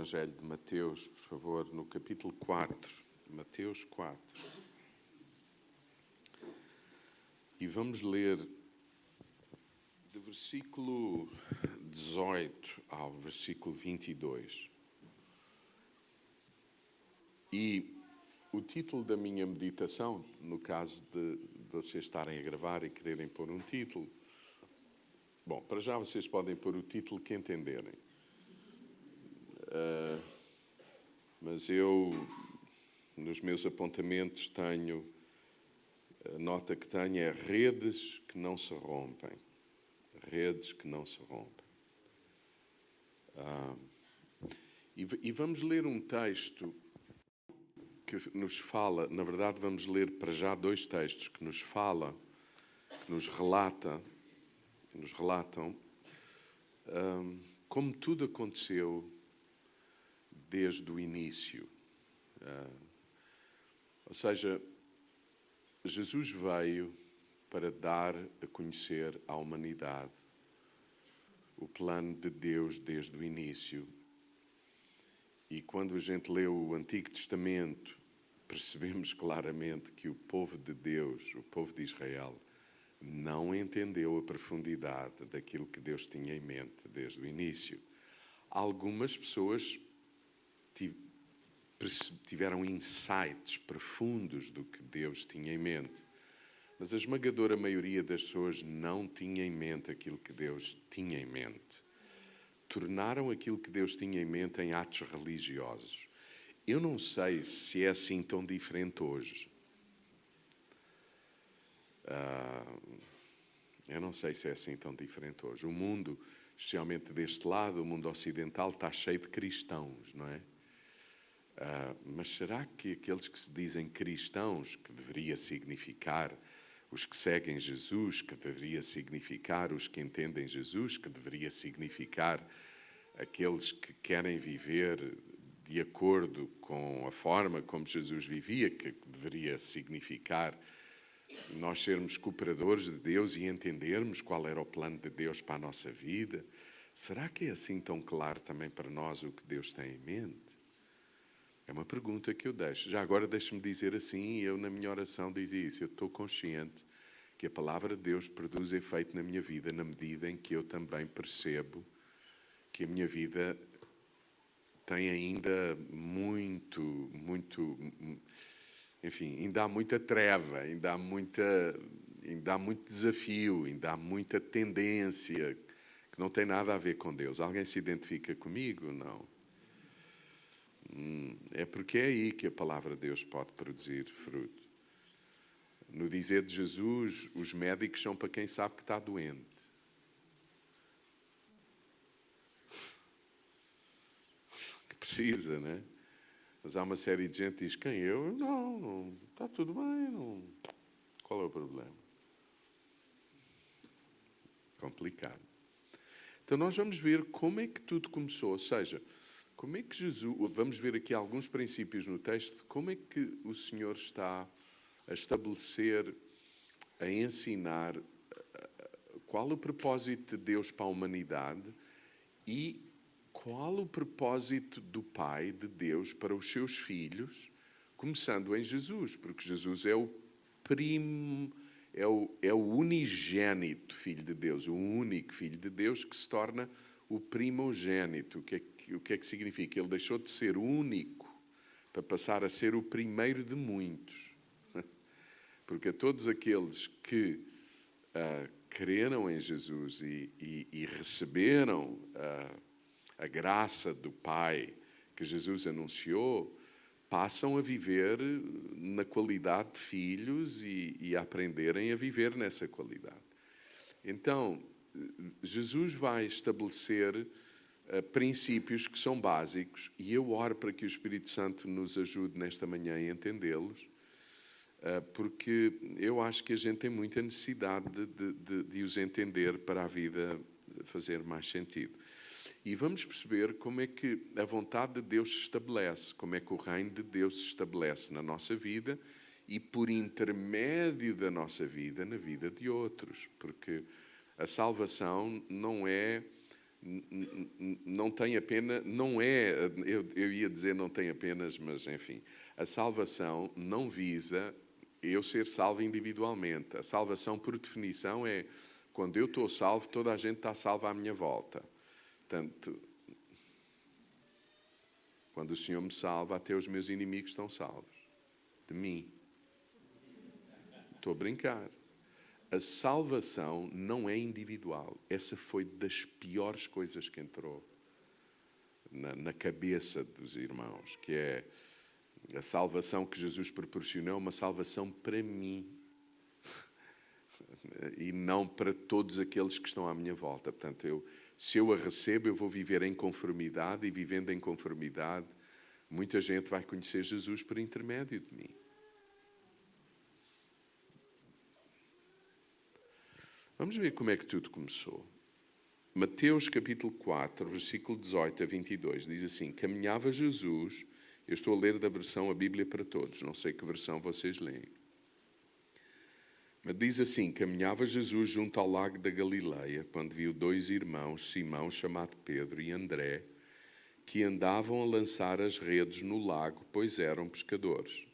Evangelho de Mateus, por favor, no capítulo 4. Mateus 4. E vamos ler do versículo 18 ao versículo 22. E o título da minha meditação, no caso de vocês estarem a gravar e quererem pôr um título, bom, para já vocês podem pôr o título que entenderem. Mas eu, nos meus apontamentos, tenho, a nota que tenho é redes que não se rompem. Redes que não se rompem. E vamos ler um texto que nos fala, na verdade vamos ler para já dois textos que nos fala, que nos relatam como tudo aconteceu desde o início. Ou seja, Jesus veio para dar a conhecer à humanidade o plano de Deus desde o início. E quando a gente lê o Antigo Testamento, percebemos claramente que o povo de Deus, o povo de Israel, não entendeu a profundidade daquilo que Deus tinha em mente desde o início. Algumas pessoas tiveram insights profundos do que Deus tinha em mente, mas a esmagadora maioria das pessoas não tinha em mente aquilo que Deus tinha em mente. Tornaram aquilo que Deus tinha em mente em atos religiosos. Eu não sei se é assim tão diferente hoje. Eu não sei se é assim tão diferente hoje. O mundo, especialmente deste lado, o mundo ocidental, está cheio de cristãos, não é? Mas será que aqueles que se dizem cristãos, que deveria significar os que seguem Jesus, que deveria significar os que entendem Jesus, que deveria significar aqueles que querem viver de acordo com a forma como Jesus vivia, que deveria significar nós sermos cooperadores de Deus e entendermos qual era o plano de Deus para a nossa vida? Será que é assim tão claro também para nós o que Deus tem em mente? É uma pergunta que eu deixo. Já agora deixe-me dizer assim, eu na minha oração dizia isso, eu estou consciente que a palavra de Deus produz efeito na minha vida na medida em que eu também percebo que a minha vida tem ainda enfim, ainda há muita treva, ainda há muito desafio, ainda há muita tendência que não tem nada a ver com Deus. Alguém se identifica comigo? Não. É porque é aí que a palavra de Deus pode produzir fruto. No dizer de Jesus, os médicos são para quem sabe que está doente. Que precisa, né? Mas há uma série de gente que diz, quem eu? Não, está tudo bem, não. Qual é o problema? Complicado. Então nós vamos ver como é que tudo começou, ou seja, como é que Jesus, vamos ver aqui alguns princípios no texto, como é que o Senhor está a estabelecer, a ensinar qual o propósito de Deus para a humanidade e qual o propósito do Pai, de Deus, para os seus filhos, começando em Jesus, porque Jesus é o unigênito Filho de Deus, o único Filho de Deus que se torna o primogênito. O que é que significa? Ele deixou de ser único para passar a ser o primeiro de muitos. Porque a todos aqueles que creram em Jesus e receberam a graça do Pai que Jesus anunciou, passam a viver na qualidade de filhos e a aprenderem a viver nessa qualidade. Então, Jesus vai estabelecer princípios que são básicos e eu oro para que o Espírito Santo nos ajude nesta manhã a entendê-los, porque eu acho que a gente tem muita necessidade de os entender para a vida fazer mais sentido. E vamos perceber como é que a vontade de Deus se estabelece, como é que o reino de Deus se estabelece na nossa vida e por intermédio da nossa vida, na vida de outros. Porque a salvação não é não tem apenas, não é, eu ia dizer não tem apenas, mas enfim, a salvação não visa eu ser salvo individualmente. A salvação, por definição, é quando eu estou salvo, toda a gente está salva à minha volta. Portanto, quando o Senhor me salva, até os meus inimigos estão salvos de mim. Estou a brincar. A salvação não é individual. Essa foi das piores coisas que entrou na cabeça dos irmãos, que é a salvação que Jesus proporcionou, uma salvação para mim e não para todos aqueles que estão à minha volta. Portanto, se eu a recebo, eu vou viver em conformidade, e vivendo em conformidade, muita gente vai conhecer Jesus por intermédio de mim. Vamos ver como é que tudo começou. Mateus capítulo 4, versículo 18 a 22, diz assim: caminhava Jesus, eu estou a ler da versão A Bíblia para Todos, não sei que versão vocês leem. Mas diz assim: caminhava Jesus junto ao lago da Galileia, quando viu 2 irmãos, Simão, chamado Pedro, e André, que andavam a lançar as redes no lago, pois eram pescadores.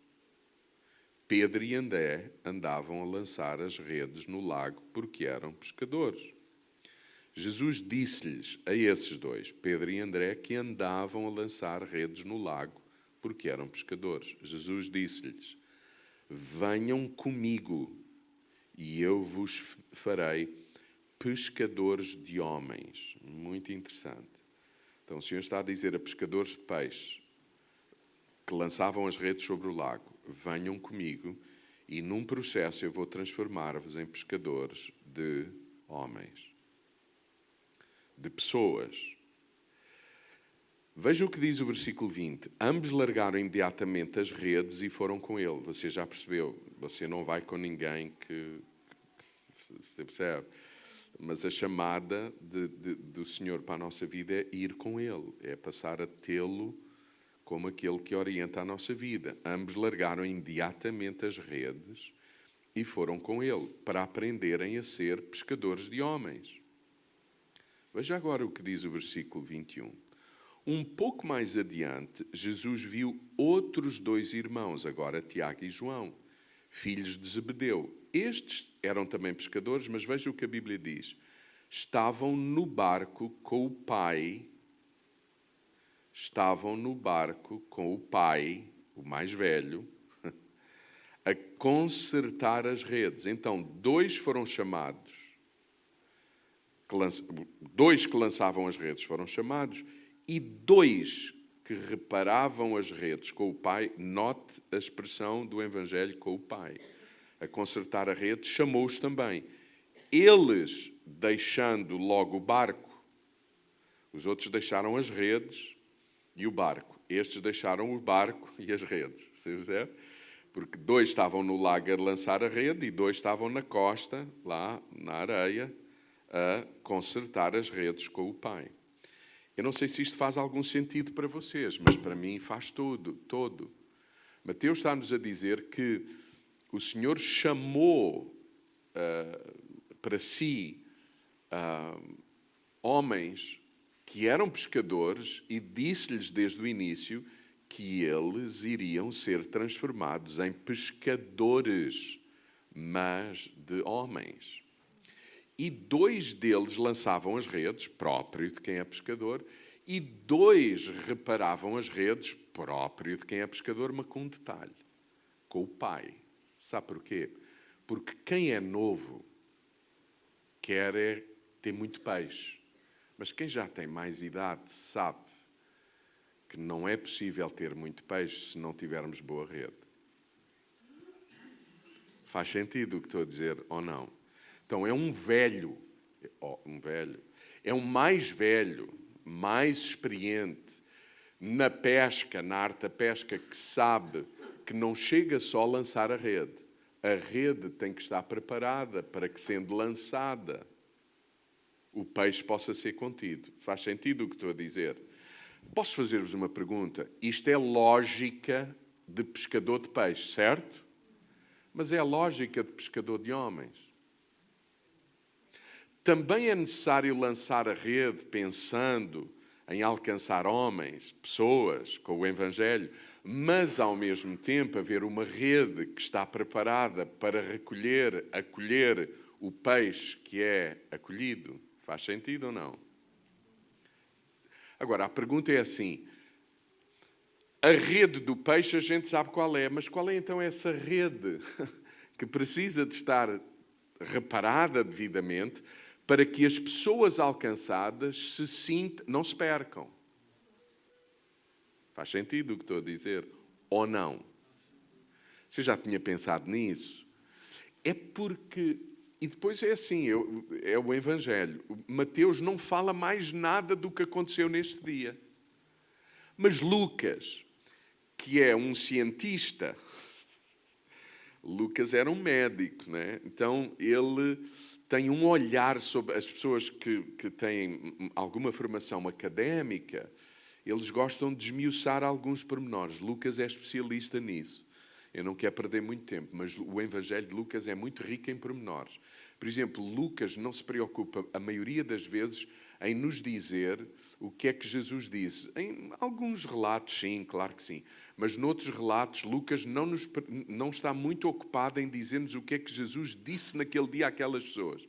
Pedro e André andavam a lançar as redes no lago porque eram pescadores. Jesus disse-lhes a esses 2, Pedro e André, que andavam a lançar redes no lago porque eram pescadores. Jesus disse-lhes: venham comigo e eu vos farei pescadores de homens. Muito interessante. Então o Senhor está a dizer a pescadores de peixe que lançavam as redes sobre o lago: venham comigo e num processo eu vou transformar-vos em pescadores de homens, de pessoas. Veja o que diz o versículo 20. Ambos largaram imediatamente as redes e foram com ele. Você já percebeu? Você não vai com ninguém que você percebe? Mas a chamada do Senhor para a nossa vida é ir com ele, é passar a tê-lo como aquele que orienta a nossa vida. Ambos largaram imediatamente as redes e foram com ele, para aprenderem a ser pescadores de homens. Veja agora o que diz o versículo 21. Um pouco mais adiante, Jesus viu outros 2 irmãos, agora Tiago e João, filhos de Zebedeu. Estes eram também pescadores, mas veja o que a Bíblia diz. Estavam no barco com o pai, o mais velho, a consertar as redes. Então, 2 foram chamados, 2 que lançavam as redes foram chamados, e 2 que reparavam as redes com o pai. Note a expressão do Evangelho, com o pai. A consertar a rede, chamou-os também. Eles, deixando logo o barco, os outros deixaram as redes e o barco. Estes deixaram o barco e as redes. Você percebe? Porque 2 estavam no lago a lançar a rede e 2 estavam na costa, lá na areia, a consertar as redes com o pai. Eu não sei se isto faz algum sentido para vocês, mas para mim faz todo. Mateus está-nos a dizer que o Senhor chamou para si homens que eram pescadores e disse-lhes desde o início que eles iriam ser transformados em pescadores, mas de homens. E 2 deles lançavam as redes, próprio de quem é pescador, e 2 reparavam as redes, próprio de quem é pescador, mas com um detalhe: com o pai. Sabe porquê? Porque quem é novo quer ter muito peixe. Mas quem já tem mais idade sabe que não é possível ter muito peixe se não tivermos boa rede. Faz sentido o que estou a dizer ou não? Então é um velho, é um mais velho, mais experiente na pesca, na arte da pesca, que sabe que não chega só a lançar a rede. A rede tem que estar preparada para que, sendo lançada, o peixe possa ser contido. Faz sentido o que estou a dizer? Posso fazer-vos uma pergunta? Isto é lógica de pescador de peixe, certo? Mas é a lógica de pescador de homens. Também é necessário lançar a rede pensando em alcançar homens, pessoas, com o Evangelho, mas ao mesmo tempo haver uma rede que está preparada para acolher o peixe que é acolhido. Faz sentido ou não? Agora, a pergunta é assim: a rede do peixe a gente sabe qual é, mas qual é então essa rede que precisa de estar reparada devidamente para que as pessoas alcançadas não se percam? Faz sentido o que estou a dizer? Ou não? Você já tinha pensado nisso? É porque... E depois é assim, é o Evangelho. Mateus não fala mais nada do que aconteceu neste dia. Mas Lucas, que é um cientista, Lucas era um médico, né? Então ele tem um olhar sobre as pessoas que têm alguma formação académica, eles gostam de esmiuçar alguns pormenores. Lucas é especialista nisso. Eu não quero perder muito tempo, mas o Evangelho de Lucas é muito rico em pormenores. Por exemplo, Lucas não se preocupa, a maioria das vezes, em nos dizer o que é que Jesus disse. Em alguns relatos, sim, claro que sim. Mas noutros relatos, Lucas não está muito ocupado em dizer-nos o que é que Jesus disse naquele dia àquelas pessoas.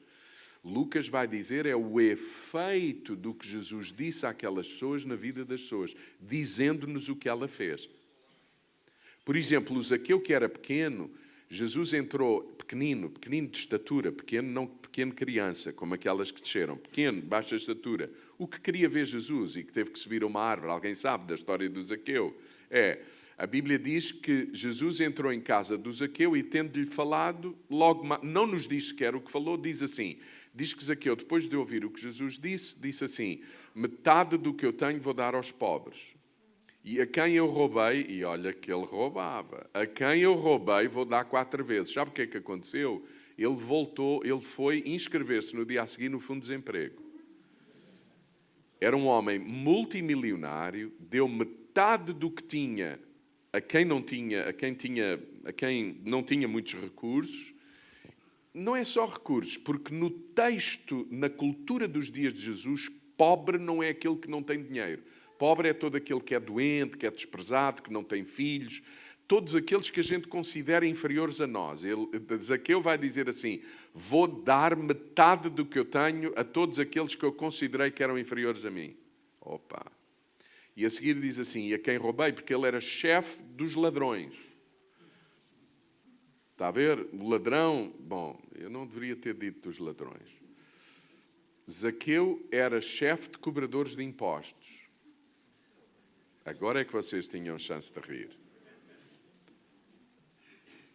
Lucas vai dizer é o efeito do que Jesus disse àquelas pessoas na vida das pessoas, dizendo-nos o que ela fez. Por exemplo, o Zaqueu, que era pequeno, Jesus entrou pequenino de estatura, pequeno, não pequeno criança, como aquelas que desceram, pequeno, baixa estatura. O que queria ver Jesus e que teve que subir a uma árvore, alguém sabe da história do Zaqueu? A Bíblia diz que Jesus entrou em casa do Zaqueu e, tendo-lhe falado, não nos diz sequer o que falou, diz assim, diz que Zaqueu, depois de ouvir o que Jesus disse assim, metade do que eu tenho vou dar aos pobres. E a quem eu roubei, e olha que ele roubava, a quem eu roubei vou dar 4 vezes. Sabe o que é que aconteceu? Ele foi inscrever-se no dia a seguir no Fundo de Desemprego. Era um homem multimilionário, deu metade do que tinha a quem não tinha muitos recursos. Não é só recursos, porque no texto, na cultura dos dias de Jesus, pobre não é aquele que não tem dinheiro. Pobre é todo aquele que é doente, que é desprezado, que não tem filhos, todos aqueles que a gente considera inferiores a nós. Zaqueu vai dizer assim, vou dar metade do que eu tenho a todos aqueles que eu considerei que eram inferiores a mim. Opa! E a seguir diz assim, e a quem roubei, porque ele era chefe dos ladrões. Está a ver? O ladrão, bom, eu não deveria ter dito dos ladrões. Zaqueu era chefe de cobradores de impostos. Agora é que vocês tinham chance de rir.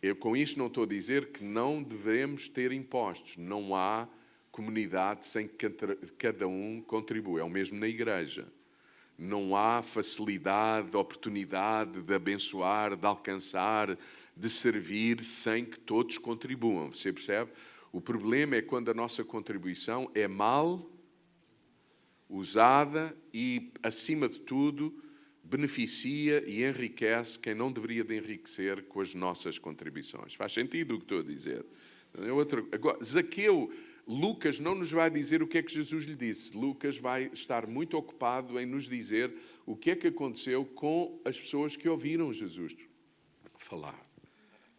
Eu com isto não estou a dizer que não devemos ter impostos. Não há comunidade sem que cada um contribua. É o mesmo na igreja. Não há facilidade, oportunidade de abençoar, de alcançar, de servir, sem que todos contribuam. Você percebe? O problema é quando a nossa contribuição é mal usada e, acima de tudo, beneficia e enriquece quem não deveria de enriquecer com as nossas contribuições. Faz sentido o que estou a dizer? Agora, Zaqueu, Lucas não nos vai dizer o que é que Jesus lhe disse. Lucas vai estar muito ocupado em nos dizer o que é que aconteceu com as pessoas que ouviram Jesus falar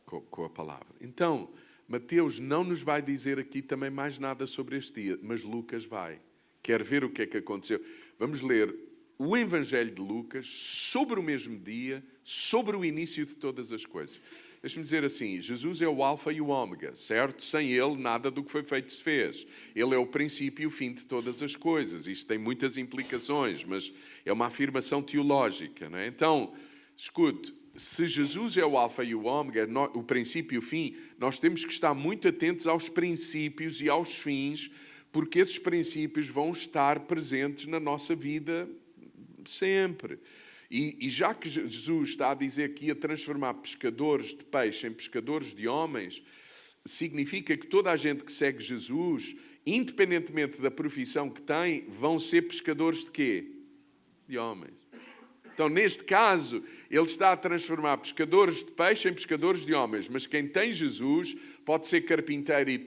com a palavra. Então, Mateus não nos vai dizer aqui também mais nada sobre este dia, mas Lucas vai. Quer ver o que é que aconteceu? Vamos ler o Evangelho de Lucas sobre o mesmo dia, sobre o início de todas as coisas. Deixa-me dizer assim, Jesus é o alfa e o ômega, certo? Sem ele, nada do que foi feito se fez. Ele é o princípio e o fim de todas as coisas. Isto tem muitas implicações, mas é uma afirmação teológica, não é? Então, escute, se Jesus é o alfa e o ômega, o princípio e o fim, nós temos que estar muito atentos aos princípios e aos fins, porque esses princípios vão estar presentes na nossa vida sempre. E já que Jesus está a dizer que ia transformar pescadores de peixe em pescadores de homens, significa que toda a gente que segue Jesus, independentemente da profissão que tem, vão ser pescadores de quê? De homens. Então, neste caso, ele está a transformar pescadores de peixe em pescadores de homens. Mas quem tem Jesus pode ser carpinteiro e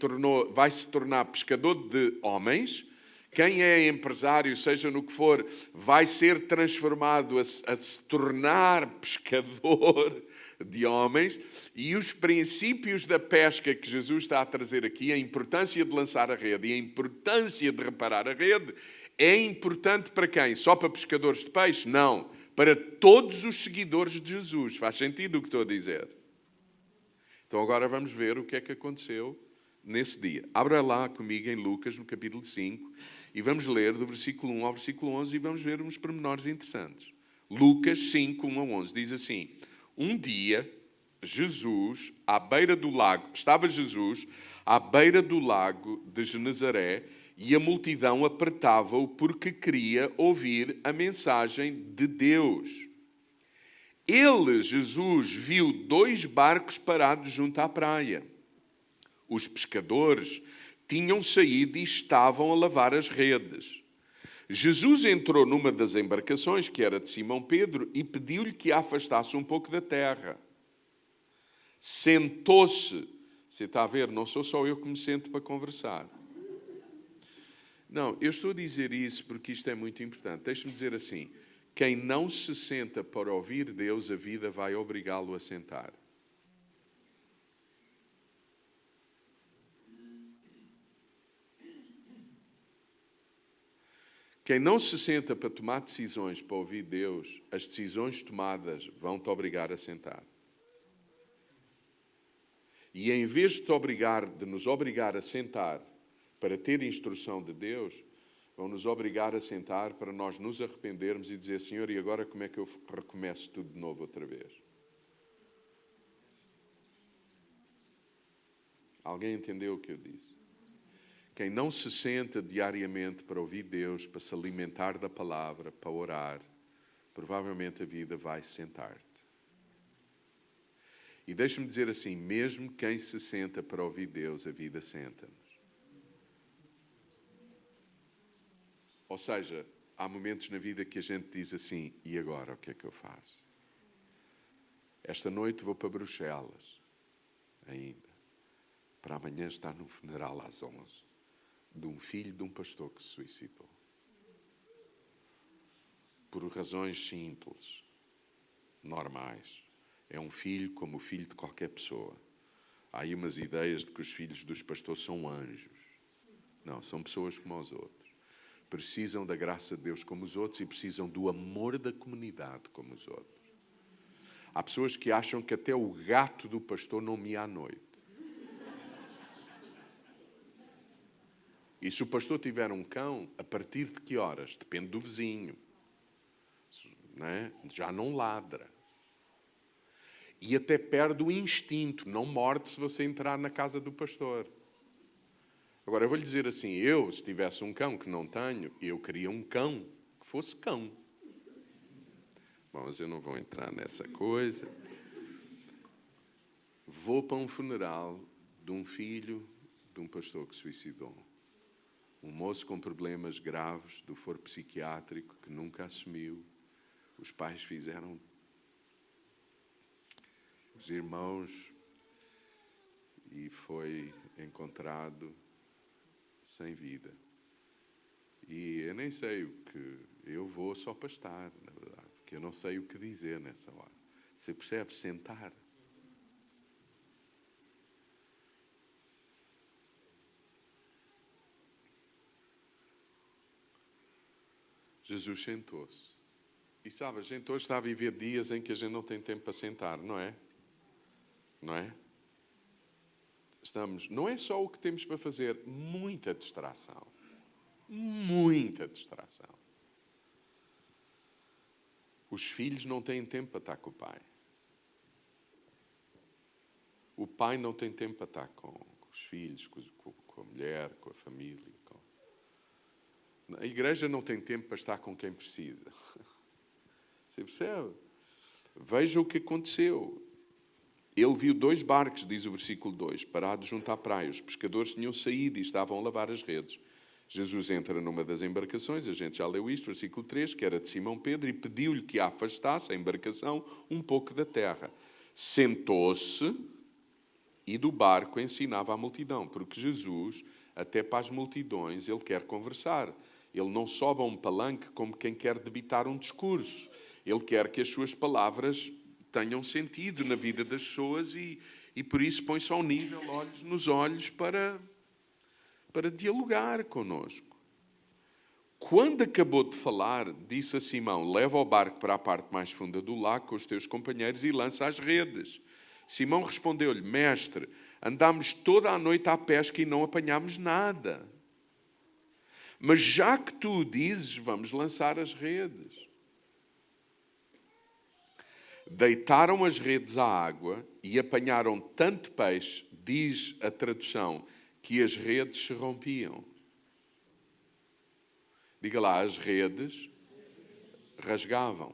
vai se tornar pescador de homens. Quem é empresário, seja no que for, vai ser transformado a se tornar pescador de homens. E os princípios da pesca que Jesus está a trazer aqui, a importância de lançar a rede e a importância de reparar a rede, é importante para quem? Só para pescadores de peixe? Não. Para todos os seguidores de Jesus. Faz sentido o que estou a dizer? Então agora vamos ver o que é que aconteceu nesse dia. Abra lá comigo em Lucas, no capítulo 5, e vamos ler do versículo 1 ao versículo 11 e vamos ver uns pormenores interessantes. Lucas 5, 1 a 11, diz assim: Um dia, estava Jesus à beira do lago de Genezaré, e a multidão apertava-o porque queria ouvir a mensagem de Deus. Ele, Jesus, viu 2 barcos parados junto à praia. Os pescadores tinham saído e estavam a lavar as redes. Jesus entrou numa das embarcações, que era de Simão Pedro, e pediu-lhe que a afastasse um pouco da terra. Sentou-se. Você está a ver? Não sou só eu que me sento para conversar. Não, eu estou a dizer isso porque isto é muito importante. Deixe-me dizer assim: quem não se senta para ouvir Deus, a vida vai obrigá-lo a sentar. Quem não se senta para tomar decisões para ouvir Deus, as decisões tomadas vão-te obrigar a sentar. E em vez de nos obrigar a sentar para ter instrução de Deus, vão nos obrigar a sentar para nós nos arrependermos e dizer: Senhor, e agora como é que eu recomeço tudo de novo outra vez? Alguém entendeu o que eu disse? Quem não se senta diariamente para ouvir Deus, para se alimentar da palavra, para orar, provavelmente a vida vai sentar-te. E deixe-me dizer assim, mesmo quem se senta para ouvir Deus, a vida senta-nos. Ou seja, há momentos na vida que a gente diz assim: e agora o que é que eu faço? Esta noite vou para Bruxelas, ainda. Para amanhã estar num funeral às 11, de um filho de um pastor que se suicidou. Por razões simples, normais. É um filho como o filho de qualquer pessoa. Há aí umas ideias de que os filhos dos pastores são anjos. Não, são pessoas como os outros. Precisam da graça de Deus como os outros e precisam do amor da comunidade como os outros. Há pessoas que acham que até o gato do pastor não mia à noite. E se o pastor tiver um cão, a partir de que horas? Depende do vizinho. Não é? Já não ladra. E até perde o instinto, não morde se você entrar na casa do pastor. Agora, eu vou lhe dizer assim, se tivesse um cão que não tenho, eu queria um cão que fosse cão. Bom, mas eu não vou entrar nessa coisa. Vou para um funeral de um filho de um pastor que se suicidou. Um moço com problemas graves do foro psiquiátrico que nunca assumiu. Os pais fizeram. Os irmãos. E foi encontrado sem vida. E eu nem sei o que... Eu vou só para estar, na verdade. Porque eu não sei o que dizer nessa hora. Você percebe? Sentar. Jesus sentou-se. E sabe, a gente hoje está a viver dias em que a gente não tem tempo para sentar, não é? Não é? Não é só o que temos para fazer, muita distração. Muita distração. Os filhos não têm tempo para estar com o pai. O pai não tem tempo para estar com os filhos, com a mulher, com a família. A igreja não tem tempo para estar com quem precisa. Você percebe? Veja o que aconteceu. Ele viu 2 barcos, diz o versículo 2, parados junto à praia. Os pescadores tinham saído e estavam a lavar as redes. Jesus entra numa das embarcações, a gente já leu isto, versículo 3, que era de Simão Pedro, e pediu-lhe que a afastasse, a embarcação, um pouco da terra. Sentou-se e do barco ensinava a multidão, porque Jesus, até para as multidões, ele quer conversar. Ele não sobe a um palanque como quem quer debitar um discurso. Ele quer que as suas palavras tenham sentido na vida das pessoas e por isso põe-se ao nível, olhos nos olhos, para dialogar connosco. Quando acabou de falar, disse a Simão, leva o barco para a parte mais funda do lago com os teus companheiros e lança as redes. Simão respondeu-lhe, mestre, andámos toda a noite à pesca e não apanhámos nada. Mas já que tu o dizes, vamos lançar as redes. Deitaram as redes à água e apanharam tanto peixe, diz a tradução, que as redes se rompiam. Diga lá, as redes rasgavam.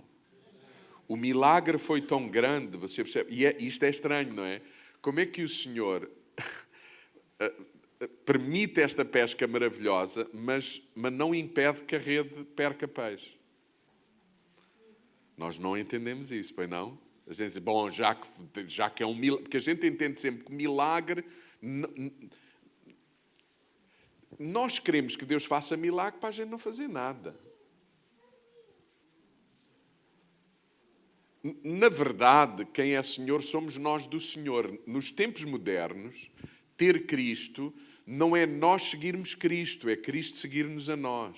O milagre foi tão grande, você percebe? E isto é estranho, não é? Como é que o Senhor permite esta pesca maravilhosa, mas não impede que a rede perca peixe? Nós não entendemos isso, pois não? A gente diz, bom, já que é um milagre, porque a gente entende sempre que milagre... Nós queremos que Deus faça milagre para a gente não fazer nada. Na verdade, quem é Senhor somos nós do Senhor. Nos tempos modernos, ter Cristo não é nós seguirmos Cristo, é Cristo seguir-nos a nós.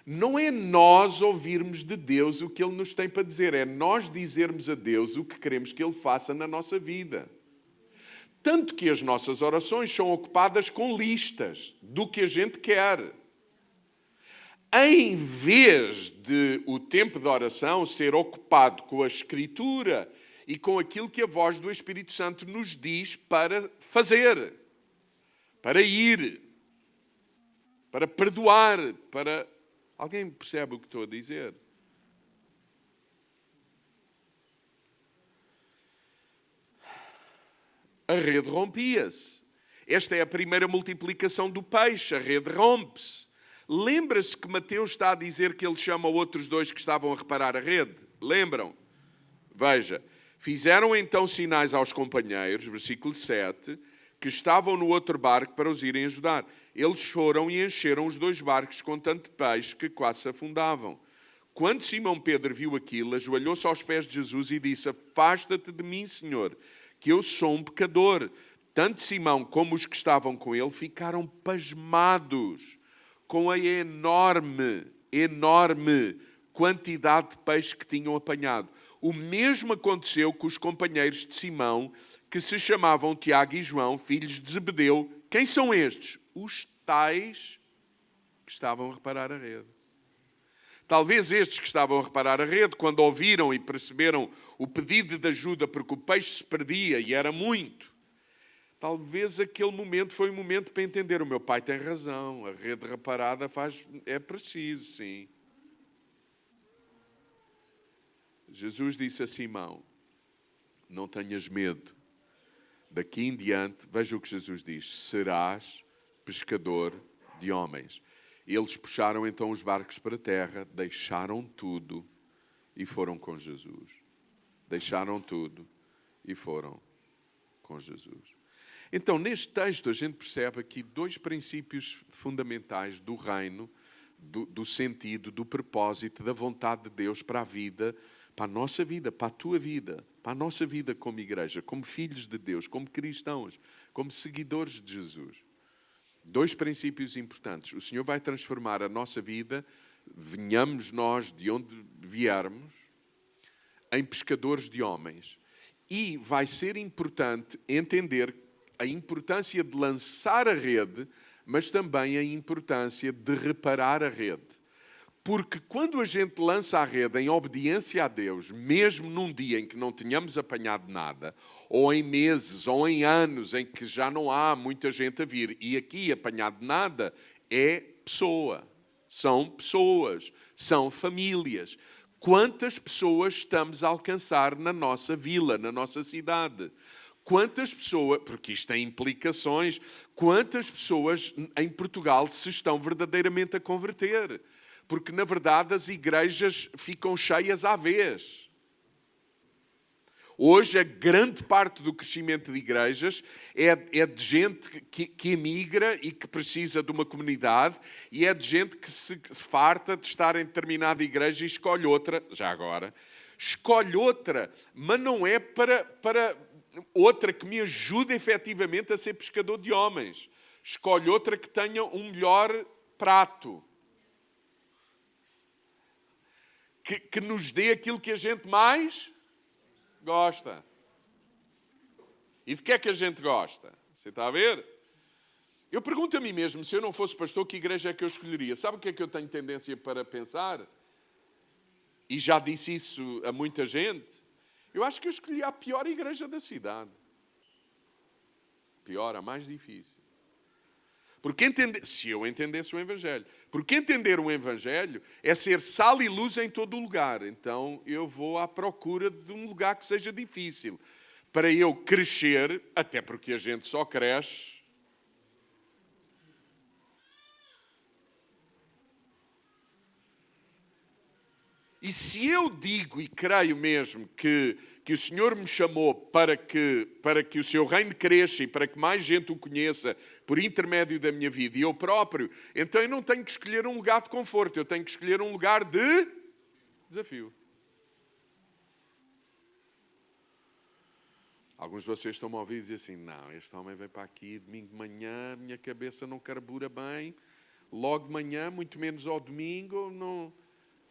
Não é nós ouvirmos de Deus o que Ele nos tem para dizer, é nós dizermos a Deus o que queremos que Ele faça na nossa vida. Tanto que as nossas orações são ocupadas com listas do que a gente quer. Em vez de o tempo de oração ser ocupado com a Escritura e com aquilo que a voz do Espírito Santo nos diz para fazer, para ir, para perdoar, para... Alguém percebe o que estou a dizer? A rede rompia-se. Esta é a primeira multiplicação do peixe, a rede rompe-se. Lembra-se que Mateus está a dizer que ele chama outros dois que estavam a reparar a rede? Lembram? Veja, fizeram então sinais aos companheiros, versículo 7, que estavam no outro barco para os irem ajudar. Eles foram e encheram os dois barcos com tanto peixe que quase se afundavam. Quando Simão Pedro viu aquilo, ajoelhou-se aos pés de Jesus e disse, afasta-te de mim, Senhor, que eu sou um pecador. Tanto Simão como os que estavam com ele ficaram pasmados com a enorme quantidade de peixe que tinham apanhado. O mesmo aconteceu com os companheiros de Simão, que se chamavam Tiago e João, filhos de Zebedeu. Quem são estes? Os tais que estavam a reparar a rede. Talvez estes que estavam a reparar a rede, quando ouviram e perceberam o pedido de ajuda, porque o peixe se perdia e era muito, talvez aquele momento foi um momento para entender, o meu pai tem razão, a rede reparada é preciso, sim. Jesus disse a Simão, não tenhas medo. Daqui em diante, veja o que Jesus diz, serás pescador de homens. Eles puxaram então os barcos para a terra, deixaram tudo e foram com Jesus. Deixaram tudo e foram com Jesus. Então, neste texto, a gente percebe aqui dois princípios fundamentais do reino, do sentido, do propósito, da vontade de Deus para a vida, para a nossa vida, para a tua vida, para a nossa vida como igreja, como filhos de Deus, como cristãos, como seguidores de Jesus. Dois princípios importantes. O Senhor vai transformar a nossa vida, venhamos nós de onde viermos, em pescadores de homens. E vai ser importante entender a importância de lançar a rede, mas também a importância de reparar a rede. Porque quando a gente lança a rede em obediência a Deus, mesmo num dia em que não tenhamos apanhado nada, ou em meses, ou em anos em que já não há muita gente a vir, e aqui apanhado nada, é pessoa. São pessoas, são famílias. Quantas pessoas estamos a alcançar na nossa vila, na nossa cidade? quantas pessoas, porque isto tem implicações, quantas pessoas em Portugal se estão verdadeiramente a converter? Porque, na verdade, as igrejas ficam cheias à vez. Hoje, a grande parte do crescimento de igrejas é de gente que emigra e que precisa de uma comunidade, e é de gente que se farta de estar em determinada igreja e escolhe outra, já agora, escolhe outra, mas não é para outra que me ajude efetivamente a ser pescador de homens. Escolhe outra que tenha um melhor prato. Que nos dê aquilo que a gente mais gosta. E de que é que a gente gosta? Você está a ver? Eu pergunto a mim mesmo, se eu não fosse pastor, que igreja é que eu escolheria? Sabe o que é que eu tenho tendência para pensar? E já disse isso a muita gente. Eu acho que eu escolhi a pior igreja da cidade. Pior, a mais difícil. Porque se eu entendesse o Evangelho. Porque entender o Evangelho é ser sal e luz em todo o lugar. Então eu vou à procura de um lugar que seja difícil. Para eu crescer, até porque a gente só cresce. E se eu digo e creio mesmo que o Senhor me chamou para que o seu reino cresça e para que mais gente o conheça por intermédio da minha vida e eu próprio, então eu não tenho que escolher um lugar de conforto, eu tenho que escolher um lugar de desafio. Alguns de vocês estão-me a ouvir e dizem assim, não, este homem vem para aqui domingo de manhã, minha cabeça não carbura bem, logo de manhã, muito menos ao domingo, não...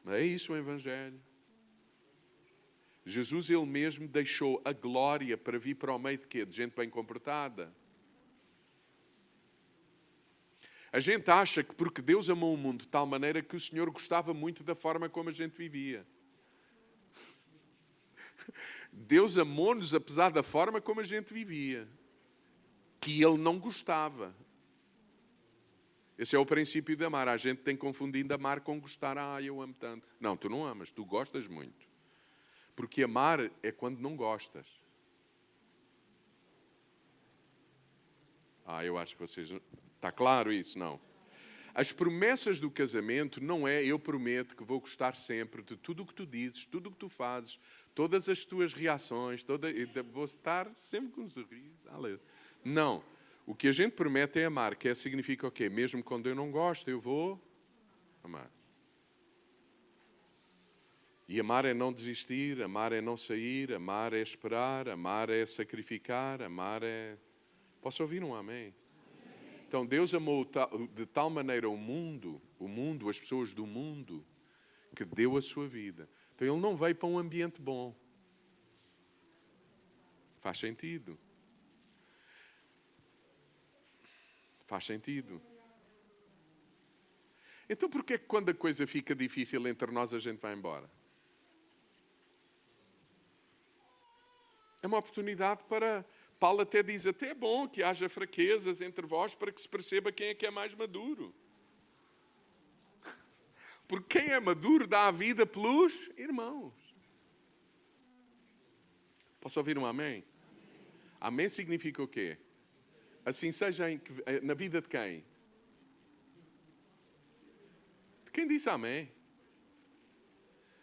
É isso o Evangelho. Jesus, Ele mesmo, deixou a glória para vir para o meio de quê? De gente bem comportada. A gente acha que porque Deus amou o mundo de tal maneira que o Senhor gostava muito da forma como a gente vivia. Deus amou-nos apesar da forma como a gente vivia. Que Ele não gostava. Esse é o princípio de amar. A gente tem confundido amar com gostar. Ah, eu amo tanto. Não, tu não amas, tu gostas muito. Porque amar é quando não gostas. Ah, eu acho que vocês... Está claro isso, não? As promessas do casamento não é eu prometo que vou gostar sempre de tudo o que tu dizes, tudo o que tu fazes, todas as tuas reações, vou estar sempre com um sorriso. Não. O que a gente promete é amar, que significa o quê? Mesmo quando eu não gosto, eu vou amar. E amar é não desistir, amar é não sair, amar é esperar, amar é sacrificar, amar é... Posso ouvir um amém? Então Deus amou de tal maneira o mundo, as pessoas do mundo, que deu a sua vida. Então Ele não veio para um ambiente bom. Faz sentido. Faz sentido. Então porquê é que quando a coisa fica difícil entre nós a gente vai embora? É uma oportunidade para... Paulo até diz, até é bom que haja fraquezas entre vós para que se perceba quem é que é mais maduro. Porque quem é maduro dá a vida pelos irmãos. Posso ouvir um amém? Amém significa o quê? Assim seja na vida de quem? De quem disse amém?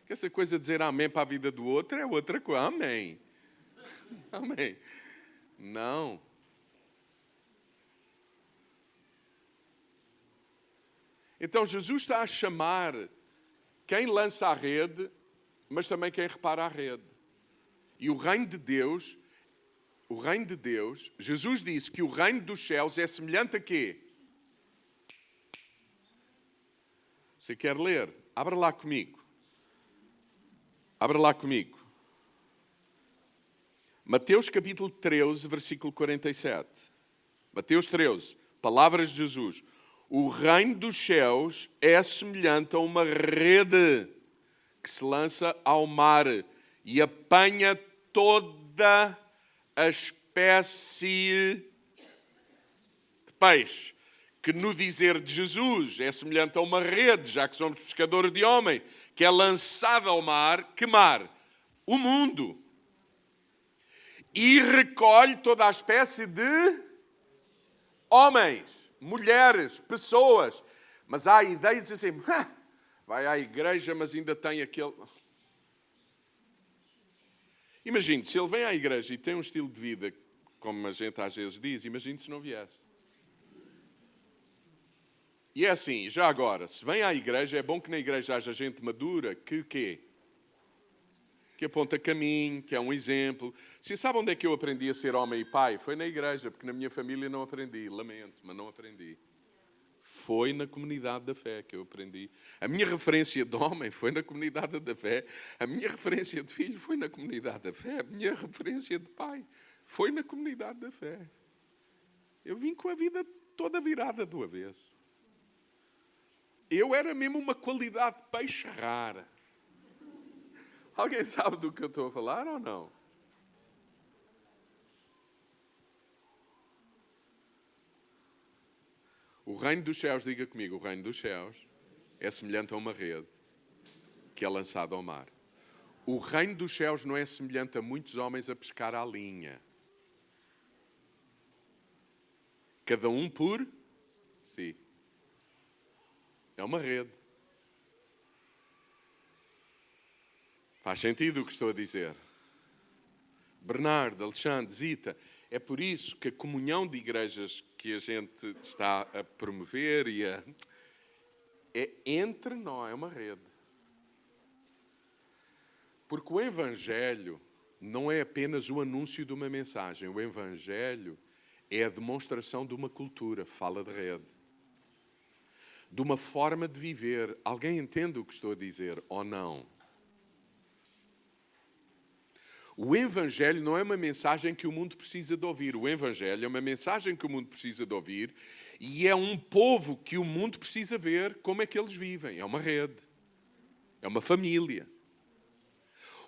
Que essa coisa de dizer amém para a vida do outro é outra coisa. Amém. Amém. Não. Então Jesus está a chamar quem lança a rede, mas também quem repara a rede. E o reino de Deus, Jesus disse que o reino dos céus é semelhante a quê? Você quer ler? Abra lá comigo. Abra lá comigo. Mateus capítulo 13, versículo 47. Mateus 13, palavras de Jesus. O reino dos céus é semelhante a uma rede que se lança ao mar e apanha toda a espécie de peixe. Que no dizer de Jesus é semelhante a uma rede, já que somos pescadores de homem, que é lançada ao mar. Que mar? O mundo. e recolhe toda a espécie de homens, mulheres, pessoas. Mas há a ideia de dizer assim, vai à igreja, mas ainda tem aquele... Imagine, se ele vem à igreja e tem um estilo de vida, como a gente às vezes diz, imagine se não viesse. E é assim, já agora, se vem à igreja, é bom que na igreja haja gente madura que quê? Que aponta caminho, que é um exemplo. Se sabe onde é que eu aprendi a ser homem e pai? Foi na igreja, porque na minha família não aprendi. Lamento, mas não aprendi. Foi na comunidade da fé que eu aprendi. A minha referência de homem foi na comunidade da fé. A minha referência de filho foi na comunidade da fé. A minha referência de pai foi na comunidade da fé. Eu vim com a vida toda virada do avesso. Eu era mesmo uma qualidade de peixe rara. Alguém sabe do que eu estou a falar ou não? O reino dos céus, diga comigo, o reino dos céus é semelhante a uma rede que é lançada ao mar. O reino dos céus não é semelhante a muitos homens a pescar à linha. Cada um por si. É uma rede. Faz sentido o que estou a dizer. Bernardo, Alexandre, Zita, é por isso que a comunhão de igrejas que a gente está a promover é entre nós, é uma rede. Porque o Evangelho não é apenas o anúncio de uma mensagem. O Evangelho é a demonstração de uma cultura, fala de rede. De uma forma de viver. Alguém entende o que estou a dizer ou não? O Evangelho não é uma mensagem que o mundo precisa de ouvir. O Evangelho é uma mensagem que o mundo precisa de ouvir e é um povo que o mundo precisa ver como é que eles vivem. É uma rede. É uma família.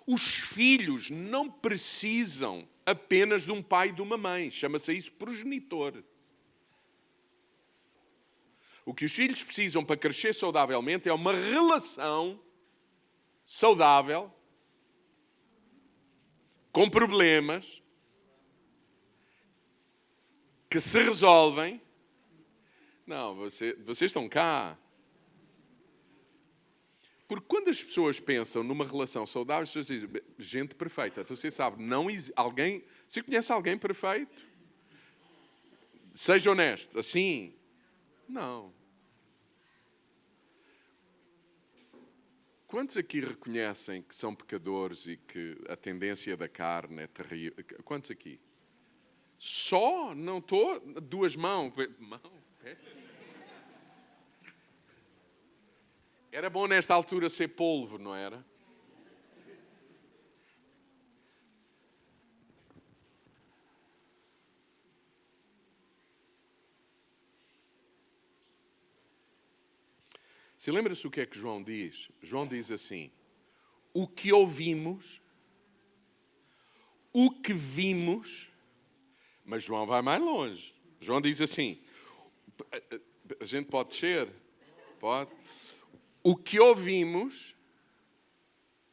Os filhos não precisam apenas de um pai e de uma mãe. Chama-se isso progenitor. O que os filhos precisam para crescer saudavelmente é uma relação saudável, com problemas, que se resolvem. Não, vocês estão cá. Porque quando as pessoas pensam numa relação saudável, as pessoas dizem, gente perfeita. Você sabe, alguém... Você conhece alguém perfeito? Seja honesto. Assim? Não. Quantos aqui reconhecem que são pecadores e que a tendência da carne é terrível? Quantos aqui? Só? Não estou? Duas mãos. Era bom nesta altura ser polvo, não era? Se lembra-se o que é que João diz? João diz assim, o que ouvimos, o que vimos, mas João vai mais longe. João diz assim, a gente pode descer? Pode. O que ouvimos,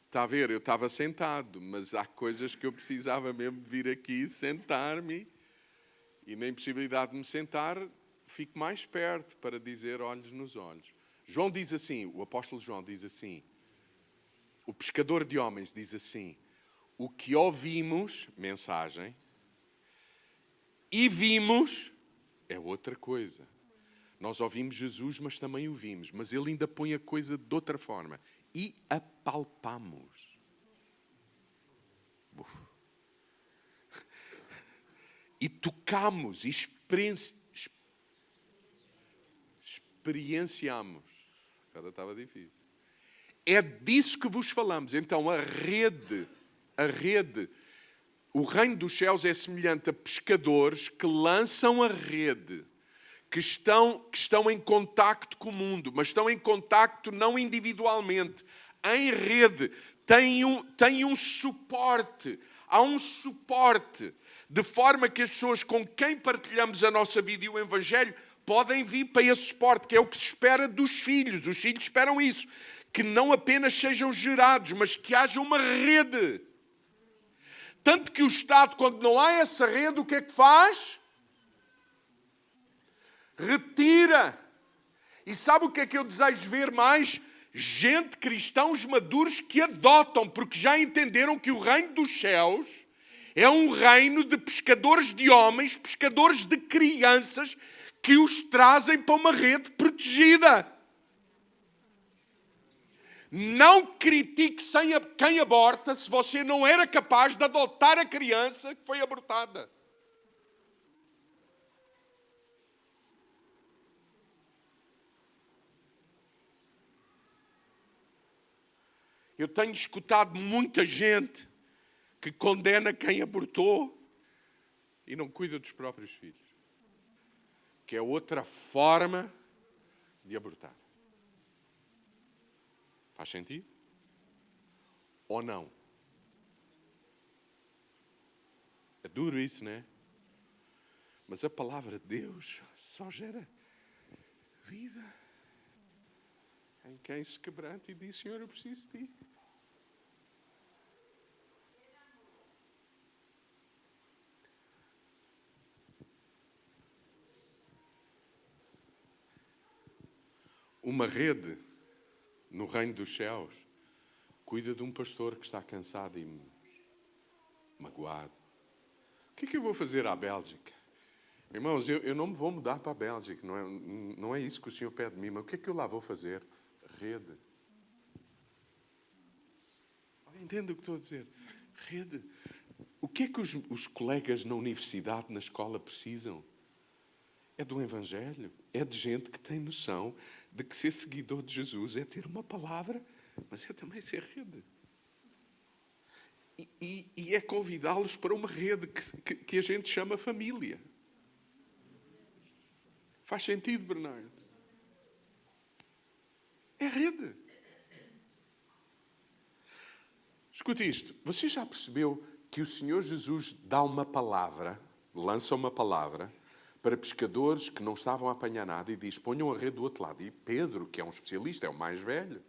está a ver, eu estava sentado, mas há coisas que eu precisava mesmo vir aqui, sentar-me, e na impossibilidade de me sentar, fico mais perto para dizer olhos nos olhos. João diz assim, o apóstolo João diz assim, o pescador de homens diz assim, o que ouvimos, mensagem, e vimos, é outra coisa. Nós ouvimos Jesus, mas também o vimos, mas ele ainda põe a coisa de outra forma. E apalpamos. E tocamos, e experienciamos. Cada estava difícil. É disso que vos falamos. Então a rede, o reino dos céus é semelhante a pescadores que lançam a rede, que estão em contacto com o mundo, mas estão em contacto não individualmente, em rede, têm um suporte, há um suporte, de forma que as pessoas com quem partilhamos a nossa vida e o Evangelho podem vir para esse suporte, que é o que se espera dos filhos. Os filhos esperam isso. Que não apenas sejam gerados, mas que haja uma rede. Tanto que o Estado, quando não há essa rede, o que é que faz? Retira. E sabe o que é que eu desejo ver mais? Gente, cristãos maduros que adotam, porque já entenderam que o reino dos céus é um reino de pescadores de homens, pescadores de crianças, que os trazem para uma rede protegida. Não critique quem aborta se você não era capaz de adotar a criança que foi abortada. Eu tenho escutado muita gente que condena quem abortou e não cuida dos próprios filhos. Que é outra forma de abortar. Faz sentido? Ou não? É duro isso, não é? Mas a palavra de Deus só gera vida em quem se quebranta e diz: Senhor, eu preciso de ti. Uma rede no reino dos céus cuida de um pastor que está cansado e magoado. O que é que eu vou fazer à Bélgica? Irmãos, eu não me vou mudar para a Bélgica, não é isso que o Senhor pede de mim, mas o que é que eu lá vou fazer? Rede. Entende o que estou a dizer? Rede. O que é que os colegas na universidade, na escola precisam? É do Evangelho. É de gente que tem noção de que ser seguidor de Jesus é ter uma palavra, mas é também ser rede. E é convidá-los para uma rede que a gente chama família. Faz sentido, Bernardo? É rede. Escute isto. Você já percebeu que o Senhor Jesus dá uma palavra, lança uma palavra, para pescadores que não estavam a apanhar nada e diz: ponham a rede do outro lado. E Pedro, que é um especialista, é o mais velho,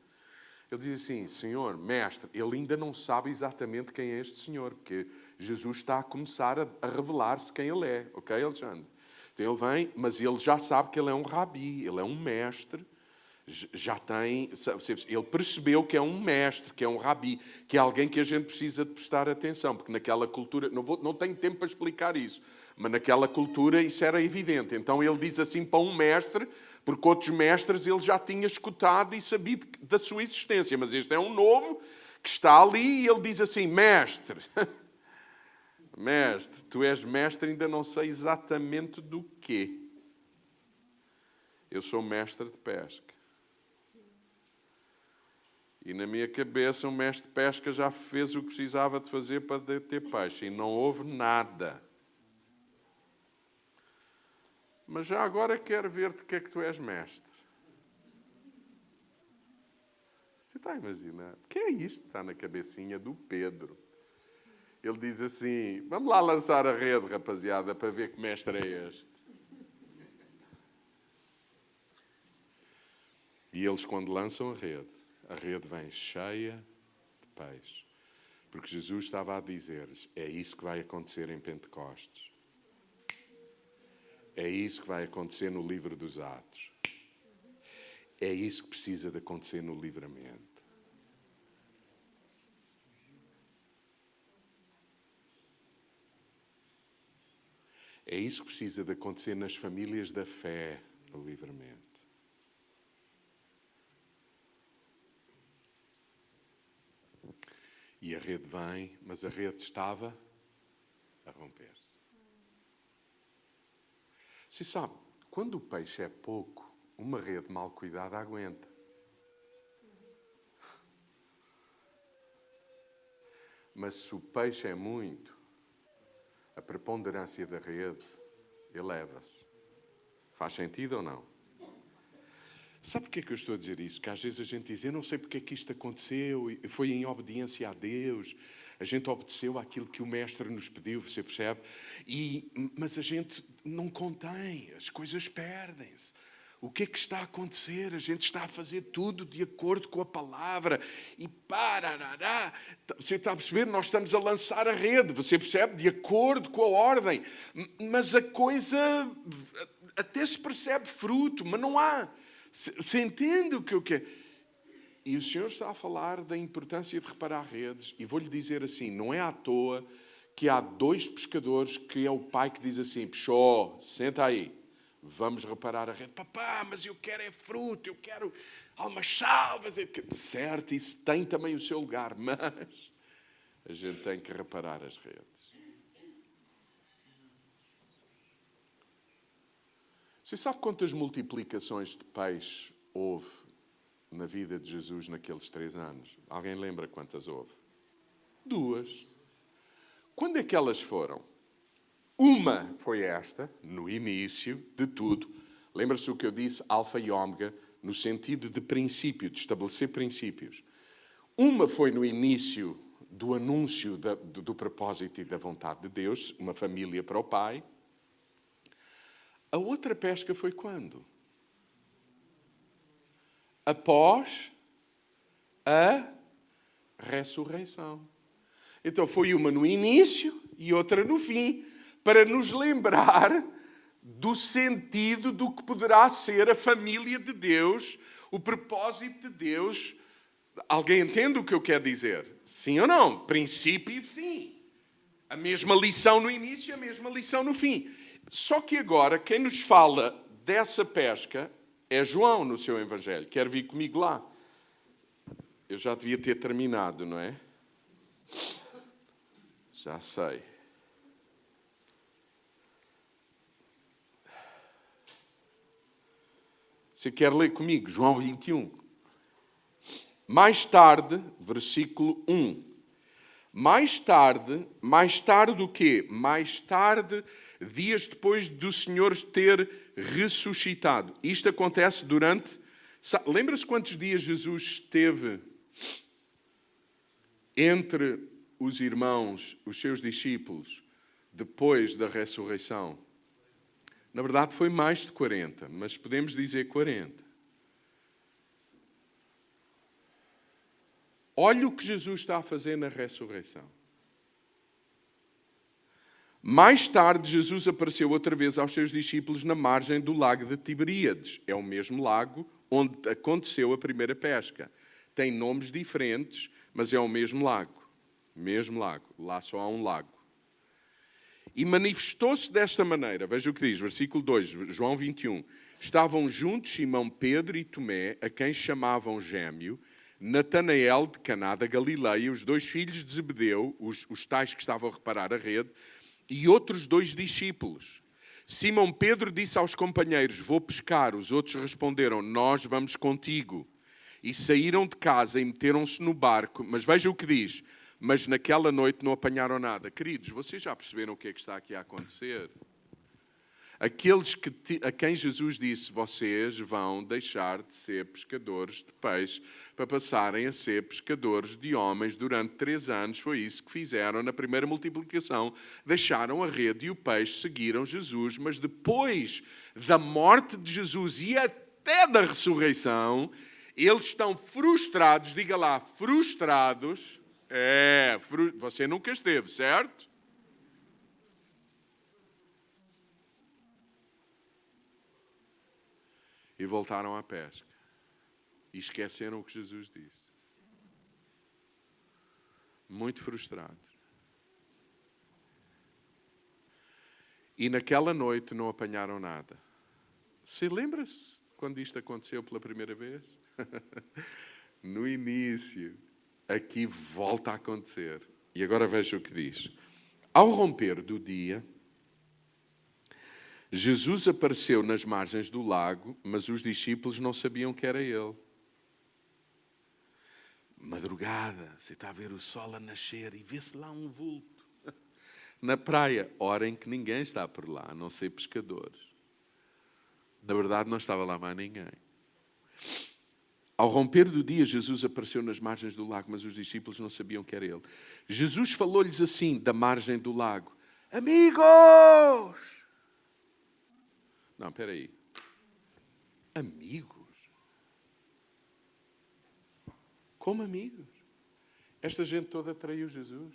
ele diz assim: Senhor, mestre, ele ainda não sabe exatamente quem é este Senhor, porque Jesus está a começar a revelar-se quem ele é. Ok, Alexandre? Então ele vem, mas ele já sabe que ele é um rabi, ele é um mestre, já tem, ele percebeu que é um mestre, que é um rabi, que é alguém que a gente precisa de prestar atenção, porque naquela cultura, não tenho tempo para explicar isso, mas naquela cultura isso era evidente. Então ele diz assim para um mestre, porque outros mestres ele já tinha escutado e sabido da sua existência, mas este é um novo que está ali e ele diz assim: mestre, mestre, tu és mestre, ainda não sei exatamente do quê. Eu sou mestre de pesca. E na minha cabeça, um mestre de pesca já fez o que precisava de fazer para ter peixe. E não houve nada. Mas já agora quero ver de que é que tu és mestre. Você está a imaginar? O que é isto que está na cabecinha do Pedro? Ele diz assim: vamos lá lançar a rede, rapaziada, para ver que mestre é este. E eles, quando lançam a rede vem cheia de peixe. Porque Jesus estava a dizer-lhes: é isso que vai acontecer em Pentecostes. É isso que vai acontecer no livro dos Atos. É isso que precisa de acontecer no livramento. É isso que precisa de acontecer nas famílias da fé, no livramento. E a rede vem, mas a rede estava a romper-se. Você sabe, quando o peixe é pouco, uma rede mal cuidada aguenta. Mas se o peixe é muito, a preponderância da rede eleva-se. Faz sentido ou não? Sabe porquê que eu estou a dizer isso? Que às vezes a gente diz: eu não sei porque é que isto aconteceu, foi em obediência a Deus, a gente obedeceu àquilo que o Mestre nos pediu, você percebe? Mas a gente não contém, as coisas perdem-se. O que é que está a acontecer? A gente está a fazer tudo de acordo com a palavra. E parará. Você está a perceber? Nós estamos a lançar a rede. Você percebe? De acordo com a ordem. Mas a coisa até se percebe fruto, mas não há. Você entende o que eu quero? E o Senhor está a falar da importância de reparar redes. E vou-lhe dizer assim, não é à toa que há 2 pescadores que é o pai que diz assim, Peixó, senta aí, vamos reparar a rede. Papá, mas eu quero é fruto, eu quero almas salvas. Certo, isso tem também o seu lugar, mas a gente tem que reparar as redes. Você sabe quantas multiplicações de peixe houve na vida de Jesus naqueles 3 anos? Alguém lembra quantas houve? 2. Quando é que elas foram? Uma foi esta, no início de tudo. Lembra-se o que eu disse, alfa e ômega, no sentido de princípio, de estabelecer princípios. Uma foi no início do anúncio do propósito e da vontade de Deus, uma família para o Pai. A outra pesca foi quando? Após a ressurreição. Então foi uma no início e outra no fim, para nos lembrar do sentido do que poderá ser a família de Deus, o propósito de Deus. Alguém entende o que eu quero dizer? Sim ou não? Princípio e fim. A mesma lição no início e a mesma lição no fim. Só que agora, quem nos fala dessa pesca é João no seu Evangelho. Quer vir comigo lá? Eu já devia ter terminado, não é? Já sei. Você quer ler comigo? João 21. Mais tarde, versículo 1. Mais tarde o quê? Mais tarde, dias depois do Senhor ter ressuscitado. Isto acontece durante... Lembra-se quantos dias Jesus esteve entre os irmãos, os seus discípulos, depois da ressurreição? Na verdade foi mais de 40, mas podemos dizer 40. Olha o que Jesus está a fazer na ressurreição. Mais tarde, Jesus apareceu outra vez aos seus discípulos na margem do lago de Tiberíades. É o mesmo lago onde aconteceu a primeira pesca. Tem nomes diferentes, mas é o mesmo lago. Mesmo lago. Lá só há um lago. E manifestou-se desta maneira. Veja o que diz, versículo 2, João 21. Estavam juntos Simão Pedro e Tomé, a quem chamavam Gêmeo, Natanael de Caná da Galileia, os 2 filhos de Zebedeu, os tais que estavam a reparar a rede, e outros 2 discípulos. Simão Pedro disse aos companheiros, vou pescar. Os outros responderam, nós vamos contigo. E saíram de casa e meteram-se no barco. Mas veja o que diz. Mas naquela noite não apanharam nada. Queridos, vocês já perceberam o que é que está aqui a acontecer? Aqueles a quem Jesus disse, vocês vão deixar de ser pescadores de peixe para passarem a ser pescadores de homens durante 3 anos. Foi isso que fizeram na primeira multiplicação. Deixaram a rede e o peixe, seguiram Jesus. Mas depois da morte de Jesus e até da ressurreição, eles estão frustrados, diga lá, frustrados. Você nunca esteve, certo? E voltaram à pesca. E esqueceram o que Jesus disse. Muito frustrados. E naquela noite não apanharam nada. Você lembra-se quando isto aconteceu pela primeira vez? No início. Aqui volta a acontecer. E agora veja o que diz. Ao romper do dia, Jesus apareceu nas margens do lago, mas os discípulos não sabiam que era ele. Madrugada, você está a ver o sol a nascer e vê-se lá um vulto. Na praia, hora em que ninguém está por lá, a não ser pescadores. Na verdade, não estava lá mais ninguém. Ao romper do dia, Jesus apareceu nas margens do lago, mas os discípulos não sabiam que era ele. Jesus falou-lhes assim, da margem do lago. Amigos! Não, espera aí. Amigos? Como amigos? Esta gente toda traiu Jesus.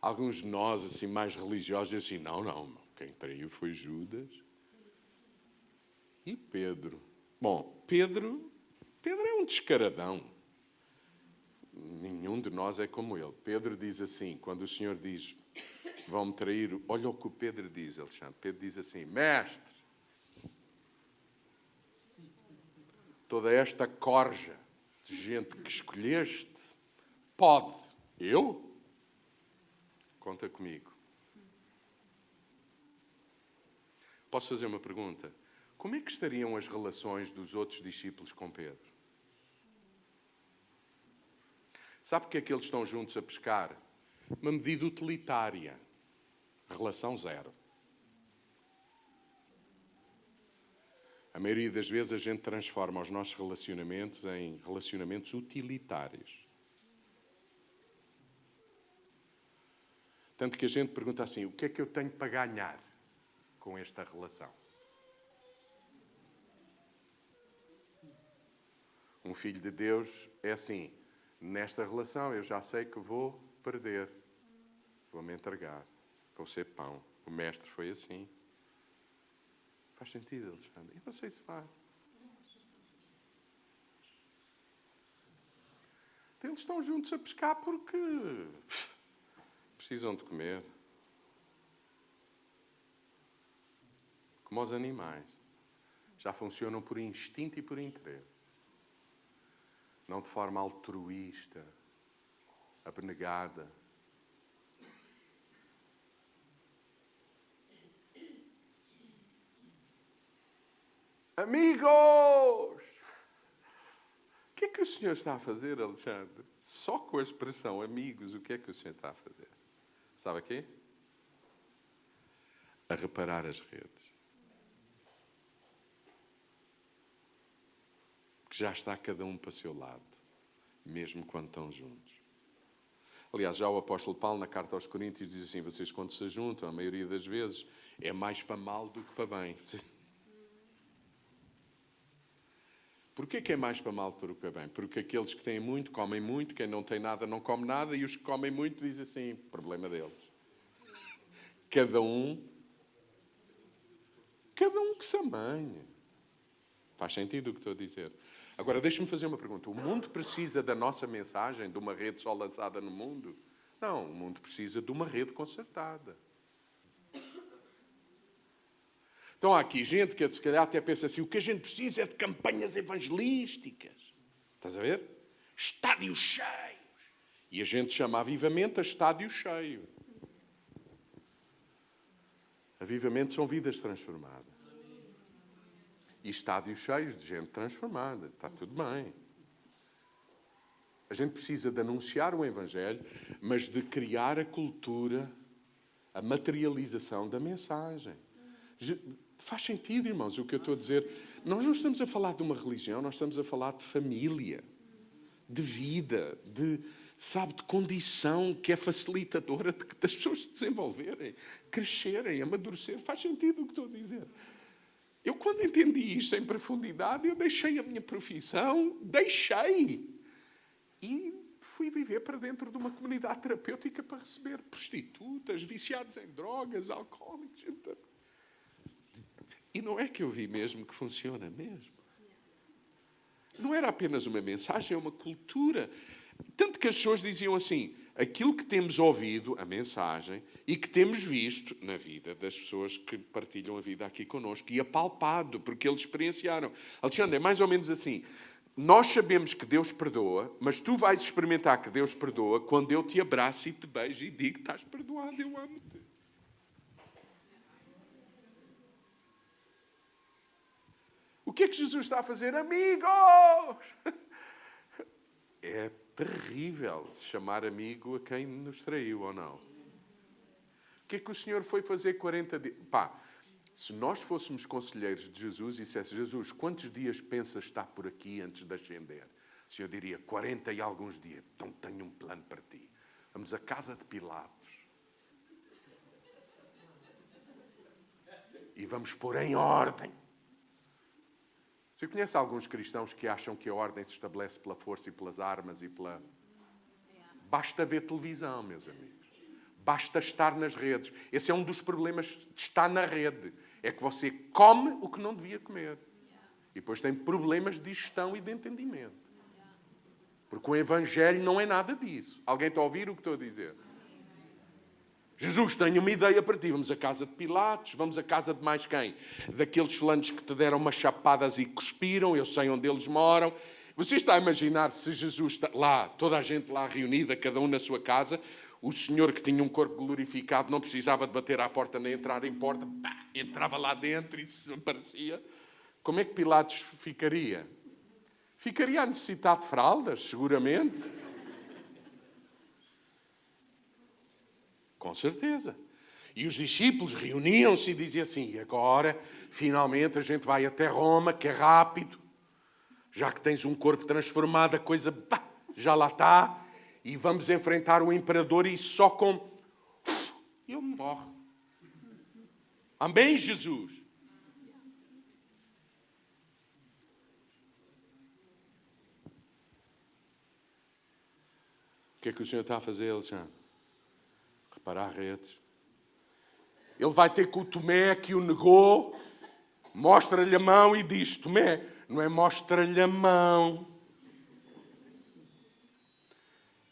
Alguns de nós, assim, mais religiosos, assim, não, quem traiu foi Judas e Pedro. Bom, Pedro é um descaradão. Nenhum de nós é como ele. Pedro diz assim, quando o Senhor diz, vão-me trair, olha o que o Pedro diz, Alexandre. Pedro diz assim, mestre, toda esta corja de gente que escolheste, pode. Eu? Conta comigo. Posso fazer uma pergunta? Como é que estariam as relações dos outros discípulos com Pedro? Sabe porque é que eles estão juntos a pescar? Uma medida utilitária. Relação zero. A maioria das vezes a gente transforma os nossos relacionamentos em relacionamentos utilitários. Tanto que a gente pergunta assim, o que é que eu tenho para ganhar com esta relação? Um filho de Deus é assim, nesta relação eu já sei que vou perder, vou-me entregar, vou ser pão. O mestre foi assim. Faz sentido, Alexandre? Eu não sei se faz. Então, eles estão juntos a pescar porque precisam de comer. Como os animais. Já funcionam por instinto e por interesse. Não de forma altruísta, abnegada. Amigos! O que é que o Senhor está a fazer, Alexandre? Só com a expressão amigos, o que é que o Senhor está a fazer? Sabe o quê? A reparar as redes. Que já está cada um para o seu lado, mesmo quando estão juntos. Aliás, já o apóstolo Paulo, na carta aos Coríntios, diz assim, vocês quando se juntam, a maioria das vezes, é mais para mal do que para bem. Porquê que é mais para mal do que para bem? Porque aqueles que têm muito, comem muito, quem não tem nada, não come nada, e os que comem muito dizem assim, problema deles. Cada um que se amanhe. Faz sentido o que estou a dizer. Agora, deixa-me fazer uma pergunta. O mundo precisa da nossa mensagem, de uma rede só lançada no mundo? Não, o mundo precisa de uma rede concertada. Então há aqui gente que se calhar até pensa assim, o que a gente precisa é de campanhas evangelísticas. Estás a ver? Estádios cheios. E a gente chama avivamento a estádio cheio. Avivamento são vidas transformadas. E estádios cheios de gente transformada. Está tudo bem. A gente precisa de anunciar o Evangelho, mas de criar a cultura, a materialização da mensagem. Faz sentido, irmãos, o que eu estou a dizer. Nós não estamos a falar de uma religião, nós estamos a falar de família, de vida, de condição que é facilitadora das pessoas se desenvolverem, crescerem, amadurecer. Faz sentido o que estou a dizer. Eu, quando entendi isto em profundidade, eu deixei a minha profissão, e fui viver para dentro de uma comunidade terapêutica para receber prostitutas, viciados em drogas, alcoólicos. E não é que eu vi mesmo que funciona mesmo. Não era apenas uma mensagem, é uma cultura. Tanto que as pessoas diziam assim, aquilo que temos ouvido, a mensagem, e que temos visto na vida das pessoas que partilham a vida aqui connosco, e apalpado, porque eles experienciaram. Alexandre, é mais ou menos assim, nós sabemos que Deus perdoa, mas tu vais experimentar que Deus perdoa quando eu te abraço e te beijo e digo que estás perdoado, eu amo-te. O que é que Jesus está a fazer? Amigos! É terrível chamar amigo a quem nos traiu, ou não? O que é que o Senhor foi fazer 40 dias? Se nós fôssemos conselheiros de Jesus e dissesse, Jesus, quantos dias pensas estar por aqui antes de ascender? O Senhor diria, 40 e alguns dias. Então tenho um plano para ti. Vamos à casa de Pilatos. e vamos pôr em ordem. Você conhece alguns cristãos que acham que a ordem se estabelece pela força e pelas armas e pela... Basta ver televisão, meus amigos. Basta estar nas redes. Esse é um dos problemas de estar na rede. É que você come o que não devia comer. E depois tem problemas de digestão e de entendimento. Porque o Evangelho não é nada disso. Alguém está a ouvir o que estou a dizer? Jesus, tenho uma ideia para ti. Vamos à casa de Pilatos, vamos à casa de mais quem? Daqueles fulanos que te deram umas chapadas e cuspiram, eu sei onde eles moram. Você está a imaginar se Jesus está lá, toda a gente lá reunida, cada um na sua casa, o Senhor que tinha um corpo glorificado não precisava de bater à porta nem entrar em porta, pá, entrava lá dentro e se aparecia. Como é que Pilatos ficaria? Ficaria a necessitar de fraldas, seguramente. Com certeza. E os discípulos reuniam-se e diziam assim, e agora, finalmente, a gente vai até Roma, que é rápido. Já que tens um corpo transformado, a coisa já lá está. E vamos enfrentar o imperador e só com... ele morre. Amém, Jesus? O que é que o Senhor está a fazer, Alexandre? Reparar redes. Ele vai ter com o Tomé que o negou, mostra-lhe a mão e diz, Tomé, não é mostra-lhe a mão.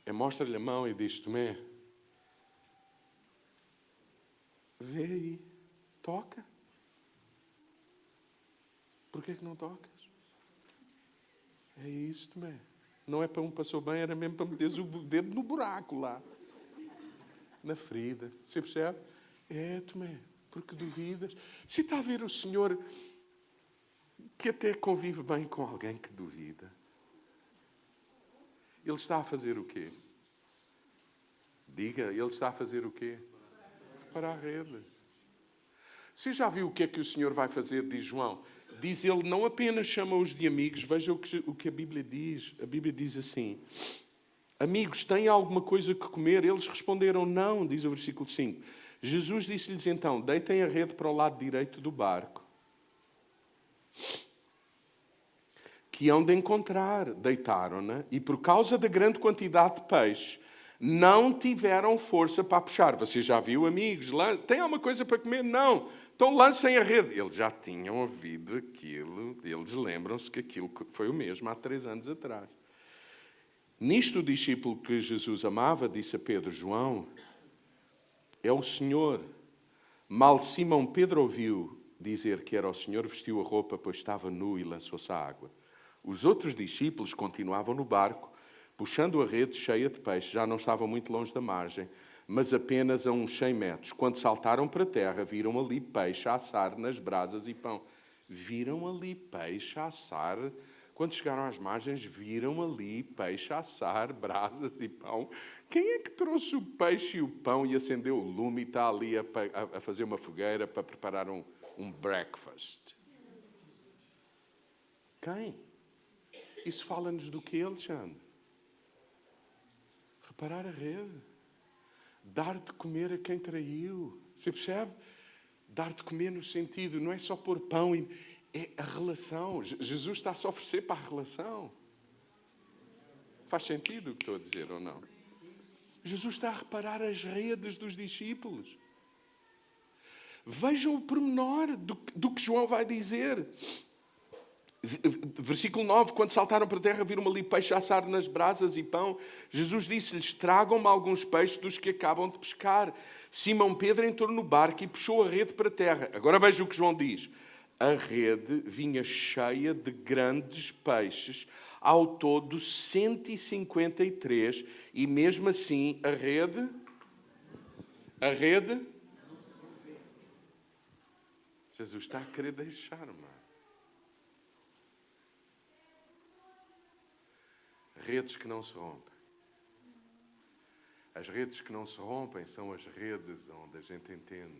É mostra-lhe a mão e diz, Tomé, vê aí, toca. Porquê que não tocas? É isso, Tomé. Não é para um passou bem, era mesmo para meteres o dedo no buraco lá. Na ferida. Você percebe? É, Tomé, porque duvidas. Se está a ver o Senhor que até convive bem com alguém que duvida, Ele está a fazer o quê? Diga, Ele está a fazer o quê? Reparar redes. Você já viu o que é que o Senhor vai fazer, diz João? Diz Ele, não apenas chama-os de amigos, veja o que a Bíblia diz. A Bíblia diz assim, amigos, têm alguma coisa que comer? Eles responderam, não, diz o versículo 5. Jesus disse-lhes então, deitem a rede para o lado direito do barco, que hão de encontrar. Deitaram-na e por causa da grande quantidade de peixe, não tiveram força para puxar. Você já viu, amigos? Tem alguma coisa para comer? Não. Então lancem a rede. Eles já tinham ouvido aquilo. Eles lembram-se que aquilo foi o mesmo há 3 anos atrás. Nisto o discípulo que Jesus amava, disse a Pedro, João, é o Senhor. Mal Simão Pedro ouviu dizer que era o Senhor, vestiu a roupa, pois estava nu e lançou-se à água. Os outros discípulos continuavam no barco, puxando a rede cheia de peixe. Já não estavam muito longe da margem, mas apenas a uns 100 metros. Quando saltaram para a terra, viram ali peixe a assar nas brasas e pão. Viram ali peixe a assar. Quando chegaram às margens, viram ali peixe a assar, brasas e pão. Quem é que trouxe o peixe e o pão e acendeu o lume e está ali a fazer uma fogueira para preparar um breakfast? Quem? Isso fala-nos do que, Alexandre? Reparar a rede. Dar de comer a quem traiu. Você percebe? Dar de comer no sentido, não é só pôr pão, é a relação. Jesus está a se oferecer para a relação. Faz sentido o que estou a dizer ou não? Jesus está a reparar as redes dos discípulos. Vejam o pormenor do que João vai dizer. Versículo 9, quando saltaram para a terra, viram ali peixe a assar nas brasas e pão. Jesus disse-lhes, tragam-me alguns peixes dos que acabam de pescar. Simão Pedro entrou no barco e puxou a rede para a terra. Agora veja o que João diz. A rede vinha cheia de grandes peixes, ao todo 153, e mesmo assim a rede... Jesus está a querer deixar-me. Redes que não se rompem. As redes que não se rompem são as redes onde a gente entende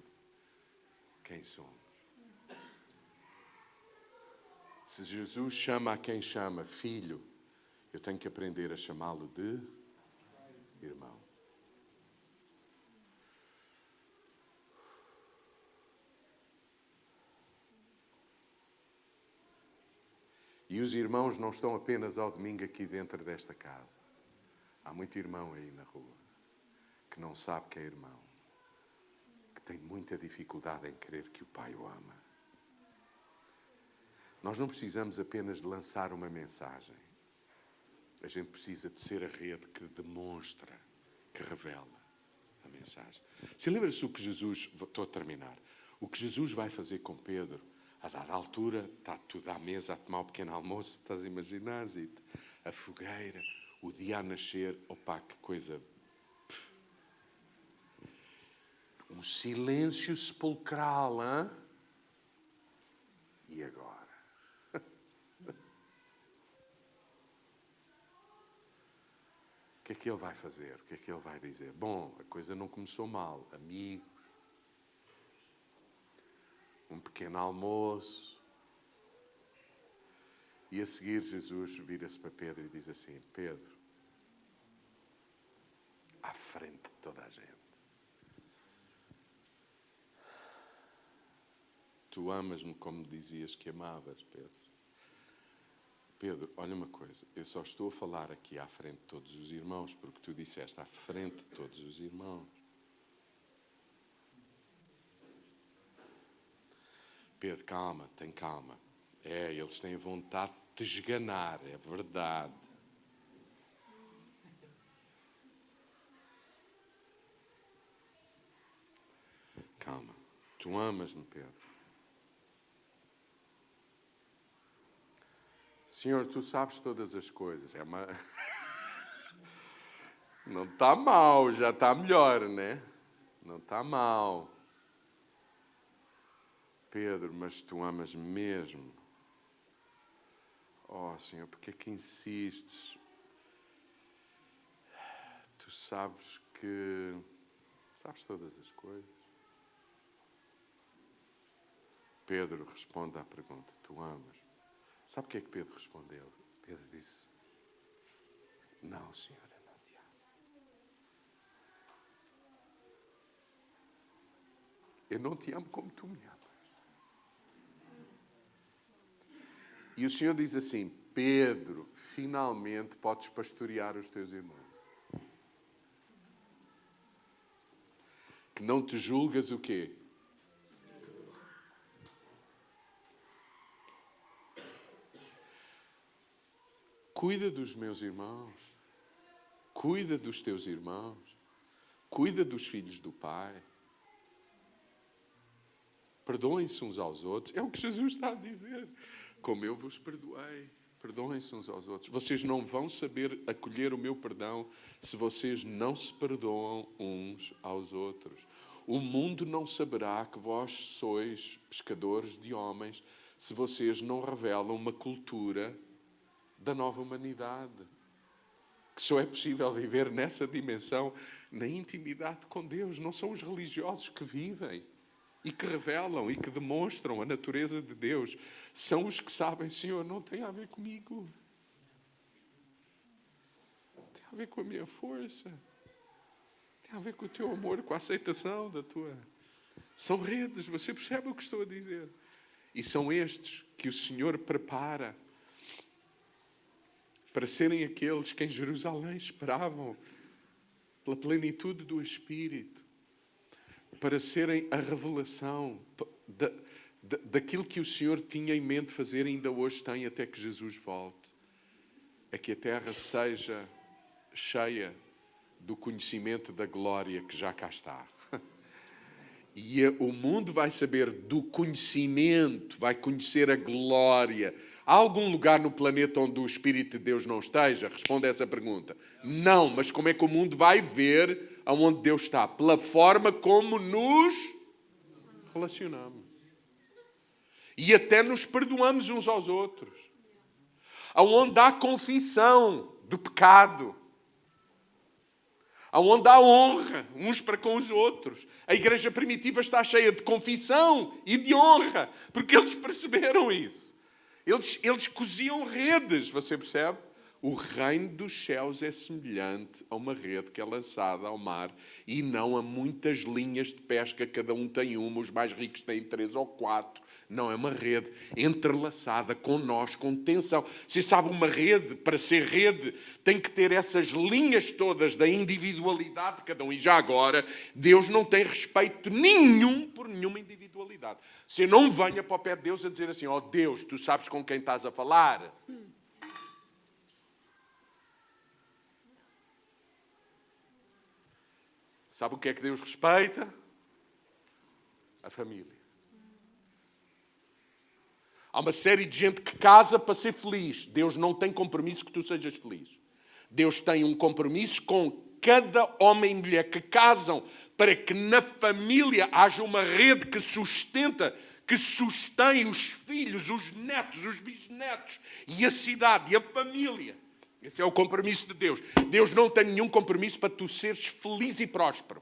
quem somos. Se Jesus chama a quem chama filho, eu tenho que aprender a chamá-lo de irmão. E os irmãos não estão apenas ao domingo aqui dentro desta casa. Há muito irmão aí na rua que não sabe que é irmão, que tem muita dificuldade em crer que o Pai o ama. Nós não precisamos apenas de lançar uma mensagem. A gente precisa de ser a rede que demonstra, que revela a mensagem. Se lembra-se o que Jesus... Estou a terminar. O que Jesus vai fazer com Pedro, a dada altura, está tudo à mesa a tomar um pequeno almoço, estás a imaginar, Zita? A fogueira, o dia a nascer, opá, que coisa... Um silêncio sepulcral, hein? E agora? O que é que ele vai fazer? O que é que ele vai dizer? Bom, a coisa não começou mal. Amigos, um pequeno almoço. E a seguir Jesus vira-se para Pedro e diz assim: Pedro, à frente de toda a gente, tu amas-me como dizias que amavas, Pedro. Pedro, olha uma coisa, eu só estou a falar aqui à frente de todos os irmãos, porque tu disseste à frente de todos os irmãos. Pedro, calma, tem calma. Eles têm vontade de te esganar, é verdade. Calma, tu amas-me, Pedro. Senhor, tu sabes todas as coisas. Não está mal, já está melhor, né? Não está mal. Pedro, mas tu amas mesmo. Oh, Senhor, porque é que insistes? Tu sabes todas as coisas. Pedro responde à pergunta: tu amas? Sabe o que é que Pedro respondeu? Pedro disse: não, Senhor, eu não te amo. Eu não te amo como tu me amas. E o Senhor diz assim: Pedro, finalmente podes pastorear os teus irmãos. Que não te julgas o quê? Cuida dos meus irmãos. Cuida dos teus irmãos. Cuida dos filhos do Pai. Perdoem-se uns aos outros. É o que Jesus está a dizer. Como eu vos perdoei. Perdoem-se uns aos outros. Vocês não vão saber acolher o meu perdão se vocês não se perdoam uns aos outros. O mundo não saberá que vós sois pescadores de homens se vocês não revelam uma cultura da nova humanidade. Que só é possível viver nessa dimensão, na intimidade com Deus. Não são os religiosos que vivem e que revelam e que demonstram a natureza de Deus. São os que sabem: Senhor, não tem a ver comigo. Tem a ver com a minha força. Tem a ver com o teu amor, com a aceitação da tua... São redes, você percebe o que estou a dizer? E são estes que o Senhor prepara para serem aqueles que em Jerusalém esperavam pela plenitude do Espírito, para serem a revelação daquilo que o Senhor tinha em mente fazer e ainda hoje tem até que Jesus volte. É que a terra seja cheia do conhecimento da glória que já cá está. E o mundo vai saber do conhecimento, vai conhecer a glória. Há algum lugar no planeta onde o Espírito de Deus não esteja? Responda a essa pergunta. Não, mas como é que o mundo vai ver aonde Deus está? Pela forma como nos relacionamos. E até nos perdoamos uns aos outros. Aonde há confissão do pecado. Aonde há honra uns para com os outros. A igreja primitiva está cheia de confissão e de honra, porque eles perceberam isso. Eles coziam redes, você percebe? O reino dos céus é semelhante a uma rede que é lançada ao mar e não a muitas linhas de pesca, cada um tem uma, os mais ricos têm 3 ou 4. Não, é uma rede entrelaçada com nós, com tensão. Você sabe, uma rede, para ser rede, tem que ter essas linhas todas da individualidade de cada um. E já agora, Deus não tem respeito nenhum por nenhuma individualidade. Você não venha para o pé de Deus a dizer assim, ó Deus, tu sabes com quem estás a falar? Sabe o que é que Deus respeita? A família. Há uma série de gente que casa para ser feliz. Deus não tem compromisso que tu sejas feliz. Deus tem um compromisso com cada homem e mulher que casam para que na família haja uma rede que sustenta, que sustém os filhos, os netos, os bisnetos e a cidade e a família. Esse é o compromisso de Deus. Deus não tem nenhum compromisso para tu seres feliz e próspero.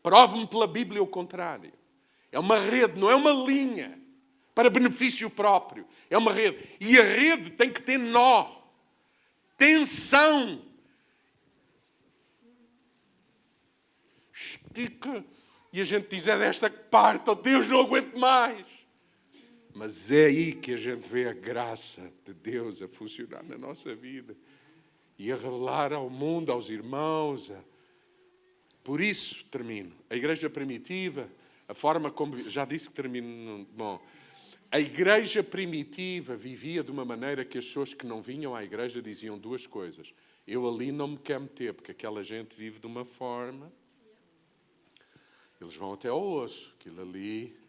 Prove-me pela Bíblia o contrário. É uma rede, não é uma linha para benefício próprio. É uma rede. E a rede tem que ter nó, tensão. Estica. E a gente diz, é desta que parte, oh Deus, não aguento mais. Mas é aí que a gente vê a graça de Deus a funcionar na nossa vida. E a revelar ao mundo, aos irmãos. Por isso, termino. A igreja primitiva, a forma como... Já disse que termino... Bom, a igreja primitiva vivia de uma maneira que as pessoas que não vinham à igreja diziam duas coisas. Eu ali não me quero meter, porque aquela gente vive de uma forma... Eles vão até ao osso. Aquilo ali...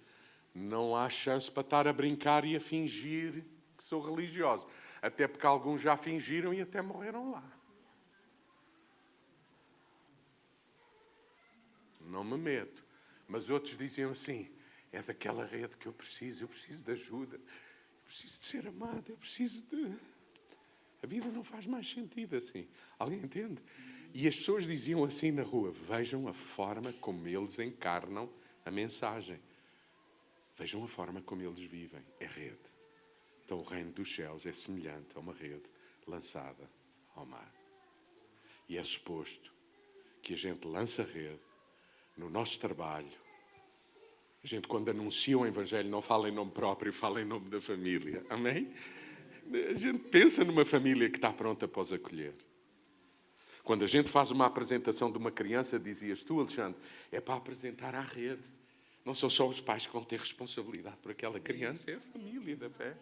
Não há chance para estar a brincar e a fingir que sou religioso. Até porque alguns já fingiram e até morreram lá. Não me meto. Mas outros diziam assim, é daquela rede que eu preciso de ajuda, eu preciso de ser amado, eu preciso de... A vida não faz mais sentido assim. Alguém entende? E as pessoas diziam assim na rua, vejam a forma como eles encarnam a mensagem. Vejam a forma como eles vivem. É rede. Então o reino dos céus é semelhante a uma rede lançada ao mar. E é suposto que a gente lance a rede no nosso trabalho. A gente, quando anuncia o Evangelho, não fala em nome próprio, fala em nome da família. Amém? A gente pensa numa família que está pronta para os acolher. Quando a gente faz uma apresentação de uma criança, dizias tu, Alexandre, é para apresentar à rede. Não são só os pais que vão ter responsabilidade por aquela criança, é a família da fé.